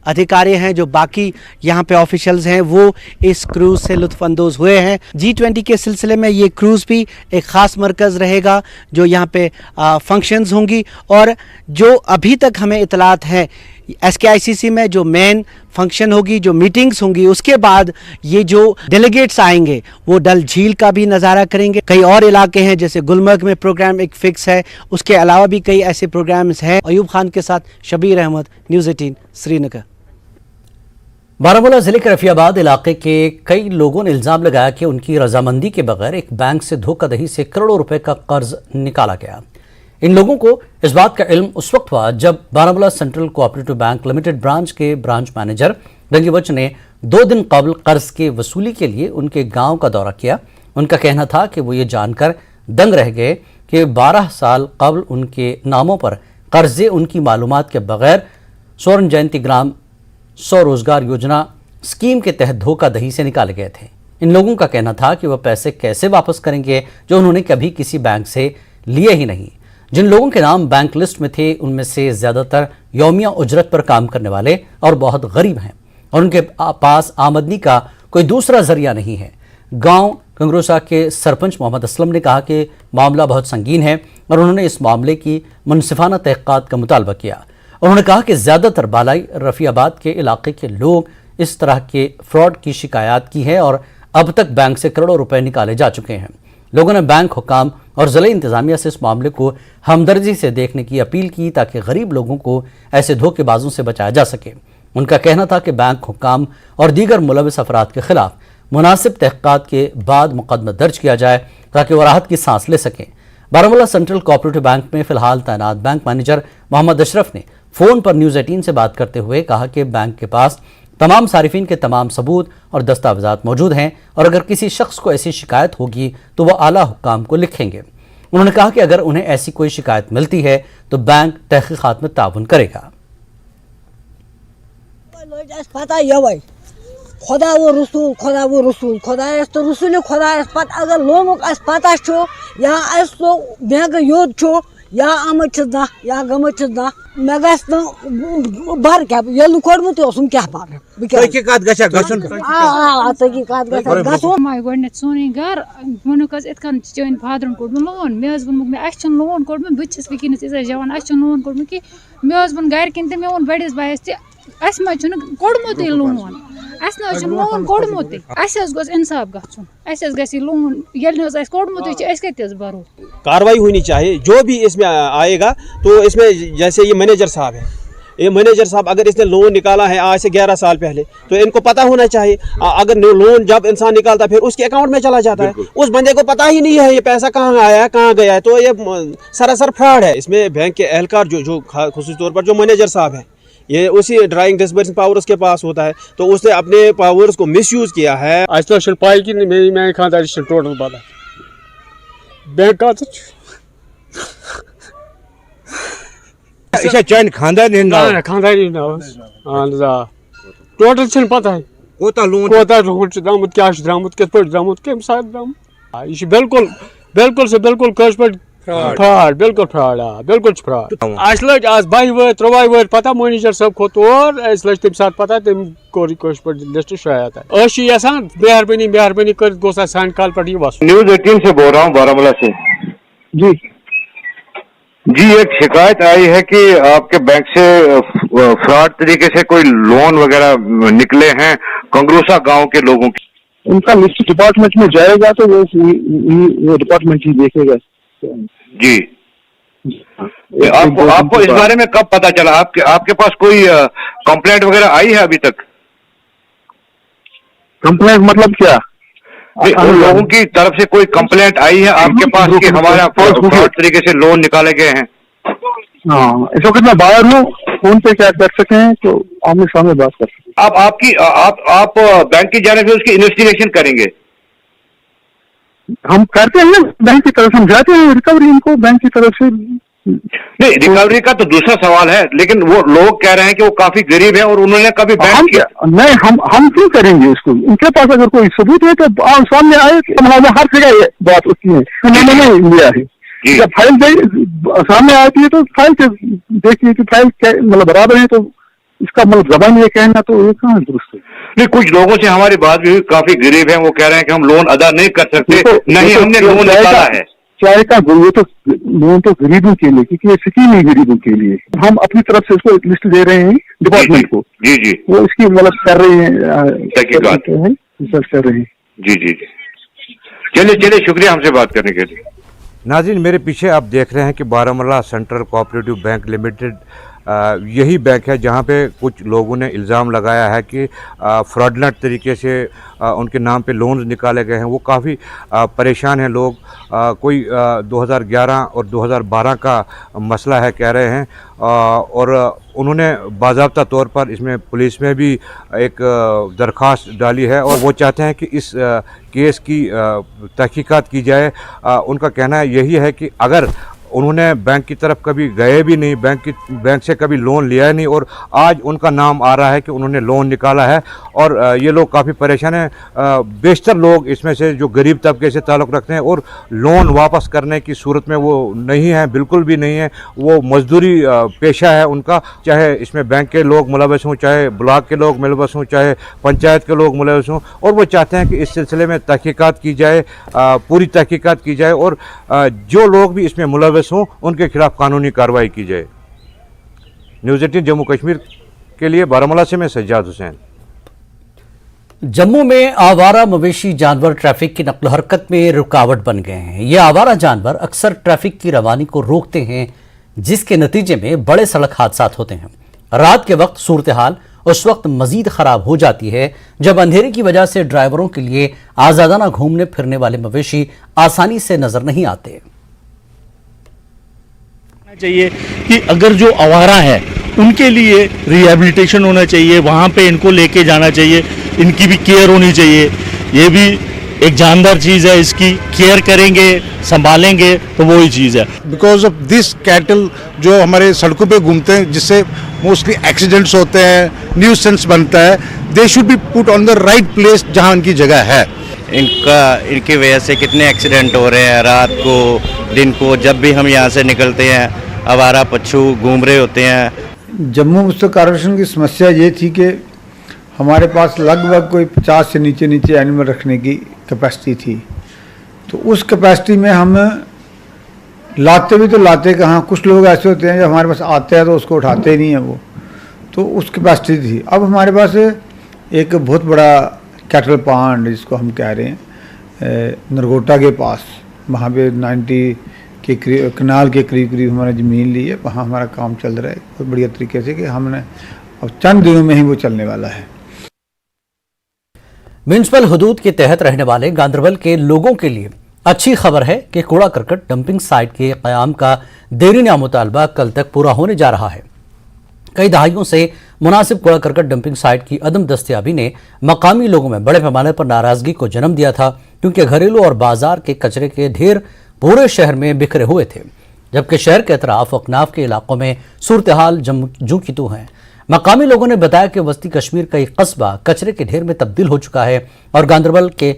अधिकारी हैं, जो बाकी यहाँ पे ऑफिशियल्स हैं, वो इस क्रूज़ से लुत्फ़अंदोज़ हुए हैं। G20 के सिलसिले में ये क्रूज़ भी एक ख़ास मरकज़ रहेगा जो यहाँ पे फंक्शंस होंगी। और जो अभी तक हमें इतलात है SKICC में जो मेन फंक्शन होगी, जो मीटिंग्स होंगी, उसके बाद ये जो डेलीगेट्स आएंगे वो डल झील का भी नज़ारा करेंगे। कई और इलाके हैं जैसे गुलमर्ग में प्रोग्राम एक फ़िक्स है, उसके अलावा भी कई ऐसे प्रोग्राम्स हैं। अयूब खान के साथ शबीर अहमद, न्यूज़ 18 श्रीनगर। बारामूला जिले के रफियाबाद इलाके के कई लोगों ने इल्जाम लगाया कि उनकी रजामंदी के बगैर एक बैंक से धोखाधड़ी से करोड़ों रुपए का कर्ज निकाला गया। इन लोगों को इस बात का इल्म उस वक्त हुआ जब Baramulla central cooperative bank limited branch के ब्रांच मैनेजर रंगीवच ने 2 दिन कबल कर्ज के वसूली के लिए उनके गांव का दौरा किया। उनका कहना था कि वो ये जानकर दंग रह गए कि 12 साल कबल उनके नामों पर कर्जे उनकी मालूमात के बगैर स्वर्ण जयंती ग्राम स्वरोजगार योजना स्कीम के तहत धोखाधड़ी से निकाले गए थे। इन लोगों का कहना था कि वह पैसे कैसे वापस करेंगे जो उन्होंने कभी किसी बैंक से लिए ही नहीं। जिन लोगों के नाम बैंक लिस्ट में थे उनमें से ज्यादातर यौमिया उजरत पर काम करने वाले और बहुत गरीब हैं और उनके पास आमदनी का कोई दूसरा जरिया नहीं है। गांव कंगरोसा के सरपंच मोहम्मद असलम ने कहा कि मामला बहुत संगीन है और उन्होंने इस मामले की मुनसिफाना तहक़ीक़ात का मुतालबा किया। उन्होंने कहा कि ज़्यादातर बालाई रफ़ियाबाद के इलाके के लोग इस तरह के फ्रॉड की शिकायत की है और अब तक बैंक से करोड़ों रुपए निकाले जा चुके हैं। लोगों ने बैंक हुकाम और ज़िले इंतज़ामिया से इस मामले को हमदर्दी से देखने की अपील की ताकि गरीब लोगों को ऐसे धोखेबाजों से बचाया जा सके। उनका कहना था कि बैंक हुकाम और दीगर मुलविस अफराद के खिलाफ मुनासिब तहक़ीक़ात के बाद मुकदमा दर्ज किया जाए ताकि वह राहत की सांस ले सकें। बारामूला सेंट्रल कोऑपरेटिव बैंक में फिलहाल तैनात बैंक मैनेजर मोहम्मद अशरफ ने फ़ोन पर न्यूज़ 18 से बात करते हुए कहा कि बैंक के पास तमाम सारिफिन के तमाम सबूत और दस्तावेजात मौजूद हैं और अगर किसी शख्स को ऐसी शिकायत होगी तो वह आला हुक्काम को लिखेंगे। उन्होंने कहा कि अगर उन्हें ऐसी कोई शिकायत मिलती है तो बैंक तहक़ीक़ात में ताउन करेगा। खुदा वो रसूल खुदा तो रसूल खुदा पत अगर लोगों का पता छो या तो बैंक योद छो या आमद ना या गमत ना मैं गस न बार क्या ये कोडमुत ओसुम क्या बार तहकीकात गछा गछन तहकीकात गछो माय गॉडनेस सोनी घर वनु कस इतकन चन फादरन कोड लोन मे वनु मे एक्शन लोन कोड मे बचस वकिनस इस जवान एक्शन लोन कोड कि मे वन घर किन ते मे वन बड़िस बायस ते अस मा छन कोडमुत लोन अस न लोन कोडमुत अस गस इंसाफ गछन अस गस लोन येल न अस कोडमुत अस कतस भरो। कार्रवाई होनी चाहिए जो भी इसमें आएगा। तो इसमें जैसे ये मैनेजर साहब है, ये मैनेजर साहब अगर इसने लोन निकाला है आज से 11 साल पहले तो इनको पता होना चाहिए। अगर लोन जब इंसान निकालता फिर उसके अकाउंट में चला जाता है, उस बंदे को पता ही नहीं है ये पैसा कहाँ आया है कहाँ गया है, तो ये सरासर फ्रॉड है। इसमें बैंक के एहलकार जो खासूस तौर पर जो मैनेजर साहब है ये उसी ड्राइंग डिस्बर्सिंग पावर उसके पास होता है तो उसने अपने पावर्स को मिसयूज किया है। आज तो पाई कि मैं खानदारी टोटल पता बैंक का चैन खानदारी टोटल छन पता है कोता लोन द्रामुत क्या द्रामुत कित पे द्रामुत कम साथ द्रामुत ये बिल्कुल से बिल्कुल कस पे फ्रॉड बिल्कुल फ्रॉड बिल्कुल फ्रॉड। आज लग आज 22 वर 23 वर पता मैनेजर सब खो तौर आज लग तम साथ पता तम कोर कस पे लिस्ट शायद है अशी यसान मेहरबानी कर गोसा सान काल पर ये बस। न्यूज़ 18 से बोल रहा हूँ बारामूला से। जी जी, एक शिकायत आई है कि आपके बैंक से फ्रॉड तरीके से कोई लोन वगैरह निकले हैं कंगरूसा गांव के लोगों की। उनका लिस्ट डिपार्टमेंट में जाएगा तो वो डिपार्टमेंट ही देखेगा। जी, आपको इस बारे में कब पता चला? आपके पास कोई कंप्लेंट वगैरह आई है अभी तक? कंप्लेंट मतलब क्या? उन लोगों की तरफ से कोई कंप्लेंट आई है आपके पास कि हमारा फ्रॉड तरीके से लोन निकाले गए हैं? हाँ, इस वक्त मैं बाहर हूँ, फोन पे क्या कर सके हैं तो आमने सामने बात कर सकते। आप बैंक की जाने से उसकी इन्वेस्टिगेशन करेंगे? हम करते हैं, बैंक की तरफ हम जाते हैं, रिकवरी इनको बैंक की तरफ से। नहीं, रिकवरी का तो दूसरा सवाल है, लेकिन वो लोग कह रहे हैं कि वो काफी गरीब है और उन्होंने कभी बैंक किया नहीं। हम क्यों करेंगे इसको? उनके पास अगर कोई सबूत है तो सामने आए। हर जगह ये बात होती है, उन्होंने नहीं लिया है। जब फाइल सामने आती है तो फाइल देखिए कि फाइल मतलब बराबर है, तो इसका मतलब जबान ये कहना तो ये कहाँ दुरुस्त है? नहीं, कुछ लोगों से हमारी बात भी हुई, काफी गरीब है, वो कह रहे हैं कि हम लोन अदा नहीं कर सकते, नहीं हमने लोन निकाला है। चाहे का ये तो लोन तो गरीबों के लिए, क्योंकि ये स्कीम है गरीबों के लिए। हम अपनी तरफ से इसको एक लिस्ट दे रहे हैं डिपार्टमेंट को। जी जी, वो इसकी मतलब कर रही है, रिसर्च कर रही है। जी जी जी, चलिए शुक्रिया हमसे बात करने के लिए। नाज़रीन, मेरे पीछे आप देख रहे हैं कि Baramulla central cooperative bank limited यही बैंक है जहां पे कुछ लोगों ने इल्ज़ाम लगाया है कि फ्रॉडलेंट तरीके से उनके नाम पे लोन्स निकाले गए हैं। वो काफ़ी परेशान हैं लोग। कोई 2011 और 2012 का मसला है कह रहे हैं, और उन्होंने बाज़ाब्ता तौर पर इसमें पुलिस में भी एक दरख्वास्त डाली है और वो चाहते हैं कि इस केस की तहकीकात की जाए। उनका कहना यही है कि अगर उन्होंने बैंक की तरफ कभी गए भी नहीं, बैंक से कभी लोन लिया नहीं, और आज उनका नाम आ रहा है कि उन्होंने लोन निकाला है, और ये लोग काफ़ी परेशान हैं। बेशतर लोग इसमें से जो गरीब तबके से ताल्लुक़ रखते हैं और लोन वापस करने की सूरत में वो नहीं है, बिल्कुल भी नहीं है। वो मजदूरी पेशा है उनका, चाहे इसमें बैंक के लोग मुलव्वस हों, चाहे ब्लॉक के लोग मुलव्वस हों, चाहे पंचायत के लोग मुलव्वस हों, और वो चाहते हैं कि इस सिलसिले में तहकीकात की जाए, पूरी तहकीकात की जाए, और जो लोग भी इसमें मुलव्वस हों उनके खिलाफ कानूनी कार्रवाई की जाए। न्यूज़ 18 जम्मू कश्मीर के लिए बारामूला से मैं सज्जाद हुसैन। जम्मू में आवारा मवेशी जानवर ट्रैफिक की नक्ल हरकत में रुकावट बन गए हैं। ये आवारा जानवर अक्सर ट्रैफिक की रवानी को रोकते हैं, जिसके नतीजे में बड़े सड़क हादसा होते हैं। रात के वक्त सूरत हाल उस वक्त मजीद खराब हो जाती है जब अंधेरे की वजह से ड्राइवरों के लिए आजादाना घूमने फिरने वाले मवेशी आसानी से नजर नहीं आते। चाहिए कि अगर जो आवारा है उनके लिए रिहैबिलिटेशन होना चाहिए, वहाँ पे इनको लेके जाना चाहिए, इनकी भी केयर होनी चाहिए। ये भी एक जानदार चीज़ है, इसकी केयर करेंगे, संभालेंगे तो वही चीज़ है। बिकॉज ऑफ दिस कैटल जो हमारे सड़कों पे घूमते हैं, जिससे मोस्टली एक्सीडेंट्स होते हैं, न्यूसेंस बनता है, they should be put on the right place जहाँ उनकी जगह है। इनकी वजह से कितने एक्सीडेंट हो रहे हैं रात को, दिन को। जब भी हम यहाँ से निकलते हैं आवारा पशु घूम रहे होते हैं। जम्मू मुस्तक कॉर्पोरेशन की समस्या ये थी कि हमारे पास लगभग कोई 50 से नीचे एनिमल रखने की कैपेसिटी थी। तो उस कैपेसिटी में हम लाते भी तो लाते कहाँ, कुछ लोग ऐसे होते हैं जो हमारे पास आते हैं तो उसको उठाते ही नहीं हैं वो, तो उस कैपेसिटी थी। अब हमारे पास एक बहुत बड़ा कैटल पांड जिसको हम कह रहे हैं नरगोटा के पास, वहाँ पे 90 के कनाल के करीब हमारा ज़मीन ली है, वहाँ हमारा काम चल रहा है बहुत बढ़िया तरीके से, कि हमने अब चंद दिनों में ही वो चलने वाला है। म्युनिसिपल हुदूद के तहत रहने वाले गांदरबल के लोगों के लिए अच्छी खबर है कि कूड़ा करकट डंपिंग साइट के क़याम का देरीना मुतालबा कल तक पूरा होने जा रहा है। कई दहाइयों से मुनासिब कूड़ा करकट डंपिंग साइट की अदम दस्तयाबी ने मकामी लोगों में बड़े पैमाने पर नाराजगी को जन्म दिया था, क्योंकि घरेलू और बाजार के कचरे के ढेर पूरे शहर में बिखरे हुए थे, जबकि शहर के अतराफ अकनाफ के इलाकों में सूरत हाल जू की तू है। मकामी लोगों ने बताया कि वस्ती कश्मीर का एक कस्बा कचरे के ढेर में तब्दील हो चुका है और गांदरबल के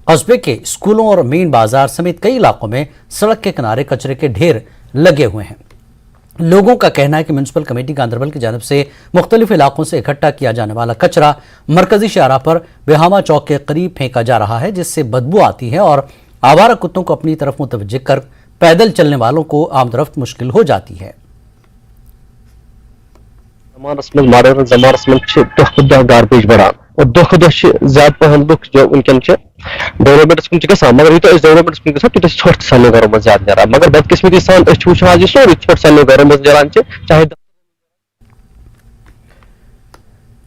कस्बे के स्कूलों और मेन बाजार समेत कई इलाकों में सड़क के किनारे कचरे के ढेर लगे हुए हैं। लोगों का कहना है कि म्युनिसिपल कमेटी गांदरबल की जानिब से मुख्तलिफ इलाकों से इकट्ठा किया जाने वाला कचरा मरकजी शाहराह पर बेहामा चौक के करीब फेंका जा रहा है, जिससे बदबू आती है और आवारा कुत्तों को अपनी तरफ मुतवज्जे कर पैदल चलने वालों को आमदरफ्त मुश्किल हो जाती है। जमानस में मॉडर्न जमानस में दह गार्बेज बढ़ान और दह ज्यादा पहन लुक जो उनकन डेवलपमेंट कुन गसान मगर यूत डेवलपमेंट कुन गसान तूत छोट सानो घरों में ज्यादा नीरान मगर बदकिस्मती सान आज सोरी छोट सानो घरों में नीरान चाहे।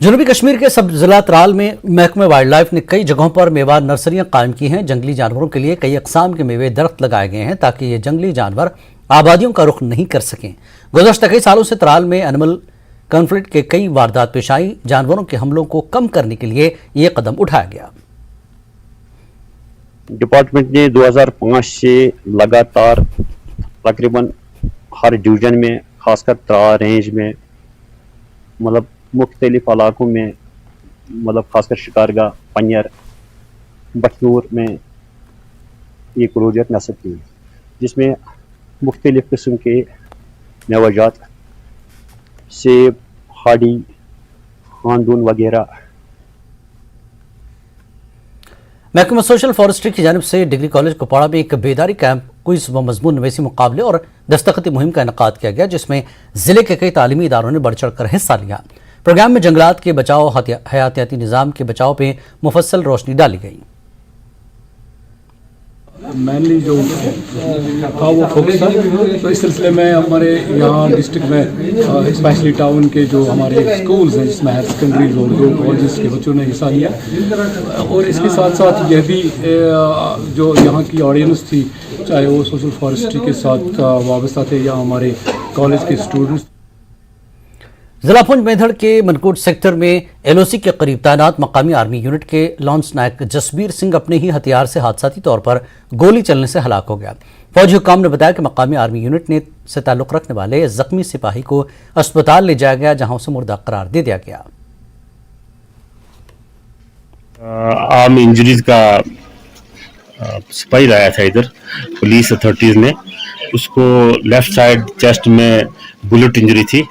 जनूबी कश्मीर के सब जिला त्राल में महकमे वाइल्ड लाइफ ने कई जगहों पर मेवा नर्सरियां कायम की हैं। जंगली जानवरों के लिए कई अकसाम के मेवे दरख्त लगाए गए हैं ताकि ये जंगली जानवर आबादियों का रुख नहीं कर सकें। गुज़श्ता कई सालों से त्राल में एनिमल कॉन्फ्लिक्ट के कई वारदात पेश आई। जानवरों के हमलों को कम करने के लिए ये कदम उठाया गया। डिपार्टमेंट ने 2005 से लगातार तकरीबन हर डिवीजन में खासकर त्राल रेंज में मतलब मुख्तलिफ इलाकों में मतलब खासकर शिकारगाह पनियर बखनूर में ये प्रोजेक्ट नस्ब की जिसमें मुख्तलिफ किस्म के मेवाजात सेब हाडी खानदून वगैरह। महकमा सोशल फॉरेस्ट्री की जानिब से डिग्री कॉलेज कुपवाड़ा में एक बेदारी कैंप क्विज व मजमून नवीसी मुकाबले और दस्तखती मुहिम का इनेकाद किया गया जिसमें जिले के कई तालीमी इदारों ने बढ़ चढ़कर हिस्सा लिया। प्रोग्राम में जंगलात के बचाव हयातियाती निज़ाम के बचाव पे मुफस्सल रोशनी डाली गई। मेनली जो था वो फोकस था तो इस सिलसिले में हमारे यहाँ डिस्ट्रिक्ट में स्पेशली टाउन के जो हमारे स्कूल्स हैं जिसमें हायर सेकेंडरी और दो कॉलेजेस के बच्चों ने हिस्सा लिया और इसके साथ साथ यह भी जो यहाँ की ऑडियंस थी चाहे वो सोशल फॉरेस्ट्री के साथ वाबस्ता थे या हमारे कॉलेज के स्टूडेंट्स। जिला पुंछ मेधड़ के मनकोट सेक्टर में एलओसी के करीब तैनात मकामी आर्मी यूनिट के लॉन्स नायक जसबीर सिंह अपने ही हथियार से हादसाती तौर पर गोली चलने से हलाक हो गया। फौजी हुकाम ने बताया कि मकामी आर्मी यूनिट ने से ताल्लुक रखने वाले जख्मी सिपाही को अस्पताल ले जाया गया जहां उसे मुर्दा करार दे दिया गया। आर्म इंजरीज का सिपाही लाया था इधर पुलिस अथॉरिटीज ने, उसको लेफ्ट साइड चेस्ट में बुलेट इंजरी थी,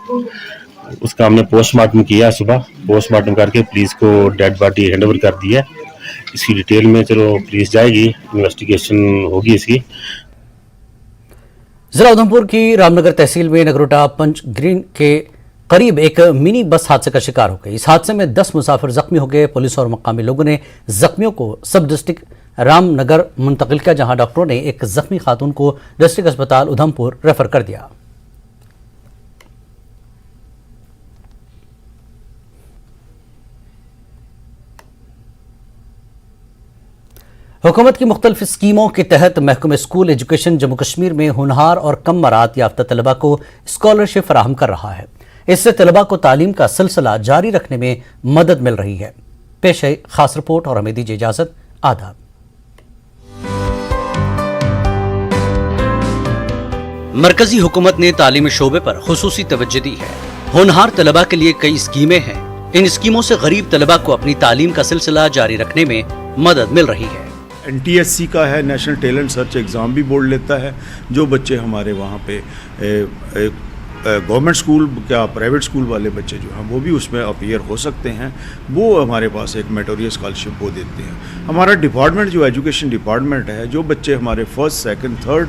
उसका हमने पोस्टमार्टम किया। सुबह पोस्टमार्टम करके पुलिस को डेड बॉडी हैंडओवर कर दिया। इसकी डिटेल में चलो पुलिस जाएगी, इन्वेस्टिगेशन होगी इसकी। जिला उधमपुर की रामनगर तहसील में नगरोटा पंच ग्रीन के करीब एक मिनी बस हादसे का शिकार हो गई। इस हादसे में 10 मुसाफिर जख्मी हो गए। पुलिस और मकामी लोगों ने जख्मियों को सब डिस्ट्रिक्ट रामनगर मुंतकिल किया जहां डॉक्टरों ने एक जख्मी खातून को डिस्ट्रिक्ट अस्पताल उधमपुर रेफर कर दिया। हुकूमत की मुख्तलिफ स्कीमों के तहत महकमा स्कूल एजुकेशन जम्मू कश्मीर में होनहार और कम मरात याफ्ता तलबा को स्कॉलरशिप फराहम कर रहा है। इससे तलबा को तालीम का सिलसिला जारी रखने में मदद मिल रही है। पेश है खास रिपोर्ट और हमें दीजिए इजाजत। आदाब। मरकजी हुकूमत ने तालीमी शोबे पर खुसूसी तवज्जो दी है। होनहार तलबा के लिए कई स्कीमें हैं। इन स्कीमों से गरीब तलबा को अपनी तालीम का सिलसिला जारी रखने में मदद मिल रही है। NTSC का है, नेशनल टैलेंट सर्च एग्ज़ाम भी बोर्ड लेता है। जो बच्चे हमारे वहाँ पे गवर्नमेंट स्कूल क्या प्राइवेट स्कूल वाले बच्चे जो हैं वो भी उसमें अपीयर हो सकते हैं। वो हमारे पास एक मेटोरियस स्कॉलरशिप वो देते हैं। हमारा डिपार्टमेंट जो एजुकेशन डिपार्टमेंट है, जो बच्चे हमारे फर्स्ट सेकंड थर्ड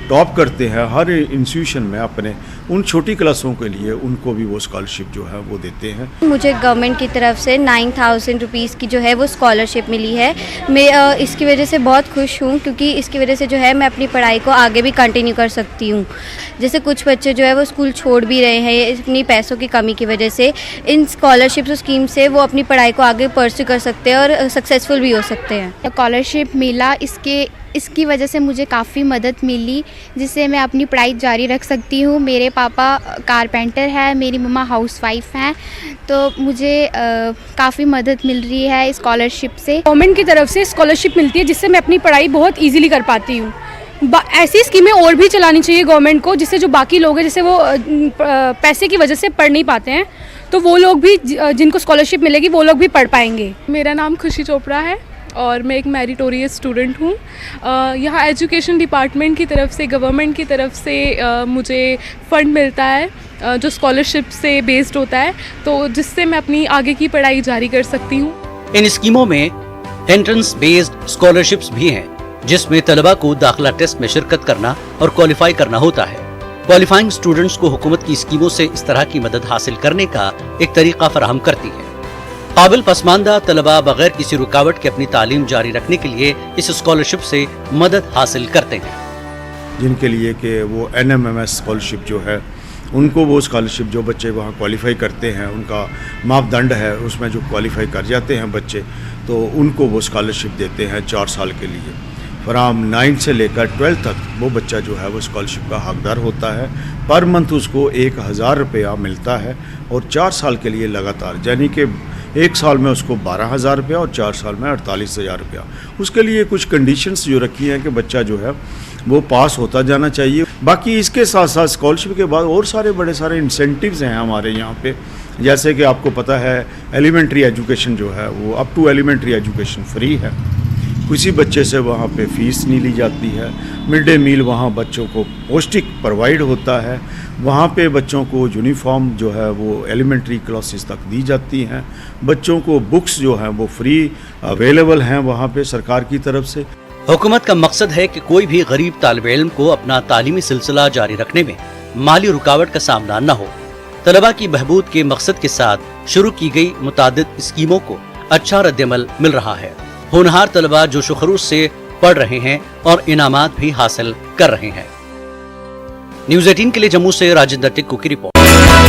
टॉप करते हैं हर इंस्टीट्यूशन में अपने, उन छोटी क्लासों के लिए उनको भी वो स्कॉलरशिप जो है वो देते हैं। मुझे गवर्नमेंट की तरफ से 9000 रुपीज़ की जो है वो स्कॉलरशिप मिली है। मैं इसकी वजह से बहुत खुश हूँ क्योंकि इसकी वजह से जो है मैं अपनी पढ़ाई को आगे भी कंटिन्यू कर सकती हूँ। जैसे कुछ बच्चे जो है वो स्कूल छोड़ भी रहे हैं अपनी पैसों की कमी की वजह से, इन स्कॉलरशिप स्कीम से वो अपनी पढ़ाई को आगे परस्यू कर सकते हैं और सक्सेसफुल भी हो सकते हैं। स्कॉलरशिप मिला, इसकी वजह से मुझे काफ़ी मदद मिली जिससे मैं अपनी पढ़ाई जारी रख सकती हूँ। मेरे पापा कारपेंटर है, मेरी मम्मा हाउसवाइफ हैं, तो मुझे काफ़ी मदद मिल रही है स्कॉलरशिप से। गवर्नमेंट की तरफ से स्कॉलरशिप मिलती है जिससे मैं अपनी पढ़ाई बहुत इजीली कर पाती हूँ। ऐसी स्कीमें और भी चलानी चाहिए गवर्नमेंट को, जिससे जो बाकी लोग हैं जैसे वो पैसे की वजह से पढ़ नहीं पाते हैं तो वो लोग भी, जिनको स्कॉलरशिप मिलेगी वो लोग भी पढ़ पाएंगे। मेरा नाम खुशी चोपड़ा है और मैं एक मेरिटोरियस स्टूडेंट हूँ। यहाँ एजुकेशन डिपार्टमेंट की तरफ से, गवर्नमेंट की तरफ से मुझे फ़ंड मिलता है जो स्कॉलरशिप से बेस्ड होता है, तो जिससे मैं अपनी आगे की पढ़ाई जारी कर सकती हूँ। इन स्कीमों में एंट्रेंस बेस्ड स्कॉलरशिप्स भी हैं। जिसमें तलबा को दाखिला टेस्ट में शिरकत करना और क्वालिफाई करना होता है। क्वालिफाइंग स्टूडेंट्स को हुकूमत की स्कीमों से इस तरह की मदद हासिल करने का एक तरीका फराहम करती है। काबिल पसमानदा तलबा बगैर किसी रुकावट के अपनी तालीम जारी रखने के लिए इस स्कॉलरशिप से मदद हासिल करते हैं। जिनके लिए कि वो NMMS स्कॉलरशिप जो है, उनको वो स्कॉलरशिप जो बच्चे वहाँ क्वालिफाई करते हैं, उनका मापदंड है, उसमें जो क्वालिफाई कर जाते हैं बच्चे, तो उनको वो स्कॉलरशिप देते हैं 4 साल के लिए। फ्राम 9 से लेकर 12 तक वो बच्चा जो है वो स्कॉलरशिप का हकदार होता है। पर मंथ उसको 1000 रुपया मिलता है और 4 साल के लिए लगातार, यानी कि 1 साल में उसको 12,000 रुपया और 4 साल में 48,000 रुपया। उसके लिए कुछ कंडीशंस जो रखी हैं कि बच्चा जो है वो पास होता जाना चाहिए। बाकी इसके साथ साथ स्कॉलरशिप के बाद और सारे बड़े सारे इंसेंटिव्स हैं हमारे यहाँ पे, जैसे कि आपको पता है एलिमेंट्री एजुकेशन जो है वो up to elementary education free है, किसी बच्चे से वहाँ पे फ़ीस नहीं ली जाती है। मिड डे मील वहाँ बच्चों को पौष्टिक प्रोवाइड होता है। वहाँ पे बच्चों को यूनिफॉर्म जो है वो एलिमेंट्री क्लासेस तक दी जाती हैं। बच्चों को बुक्स जो हैं वो फ्री अवेलेबल हैं वहाँ पे सरकार की तरफ से। हुकूमत का मकसद है कि कोई भी गरीब तालिब इल्म को अपना तालीमी सिलसिला जारी रखने में माली रुकावट का सामना न हो। तलबा की बहबूद के मकसद के साथ शुरू की गई मुतादिद स्कीमों को अच्छा रद्दअमल मिल रहा है। होनहार तलबा जोशो खरूश से पढ़ रहे हैं और इनामात भी हासिल कर रहे हैं। न्यूज़ 18 के लिए जम्मू से राजेंद्र टिक्कू की रिपोर्ट।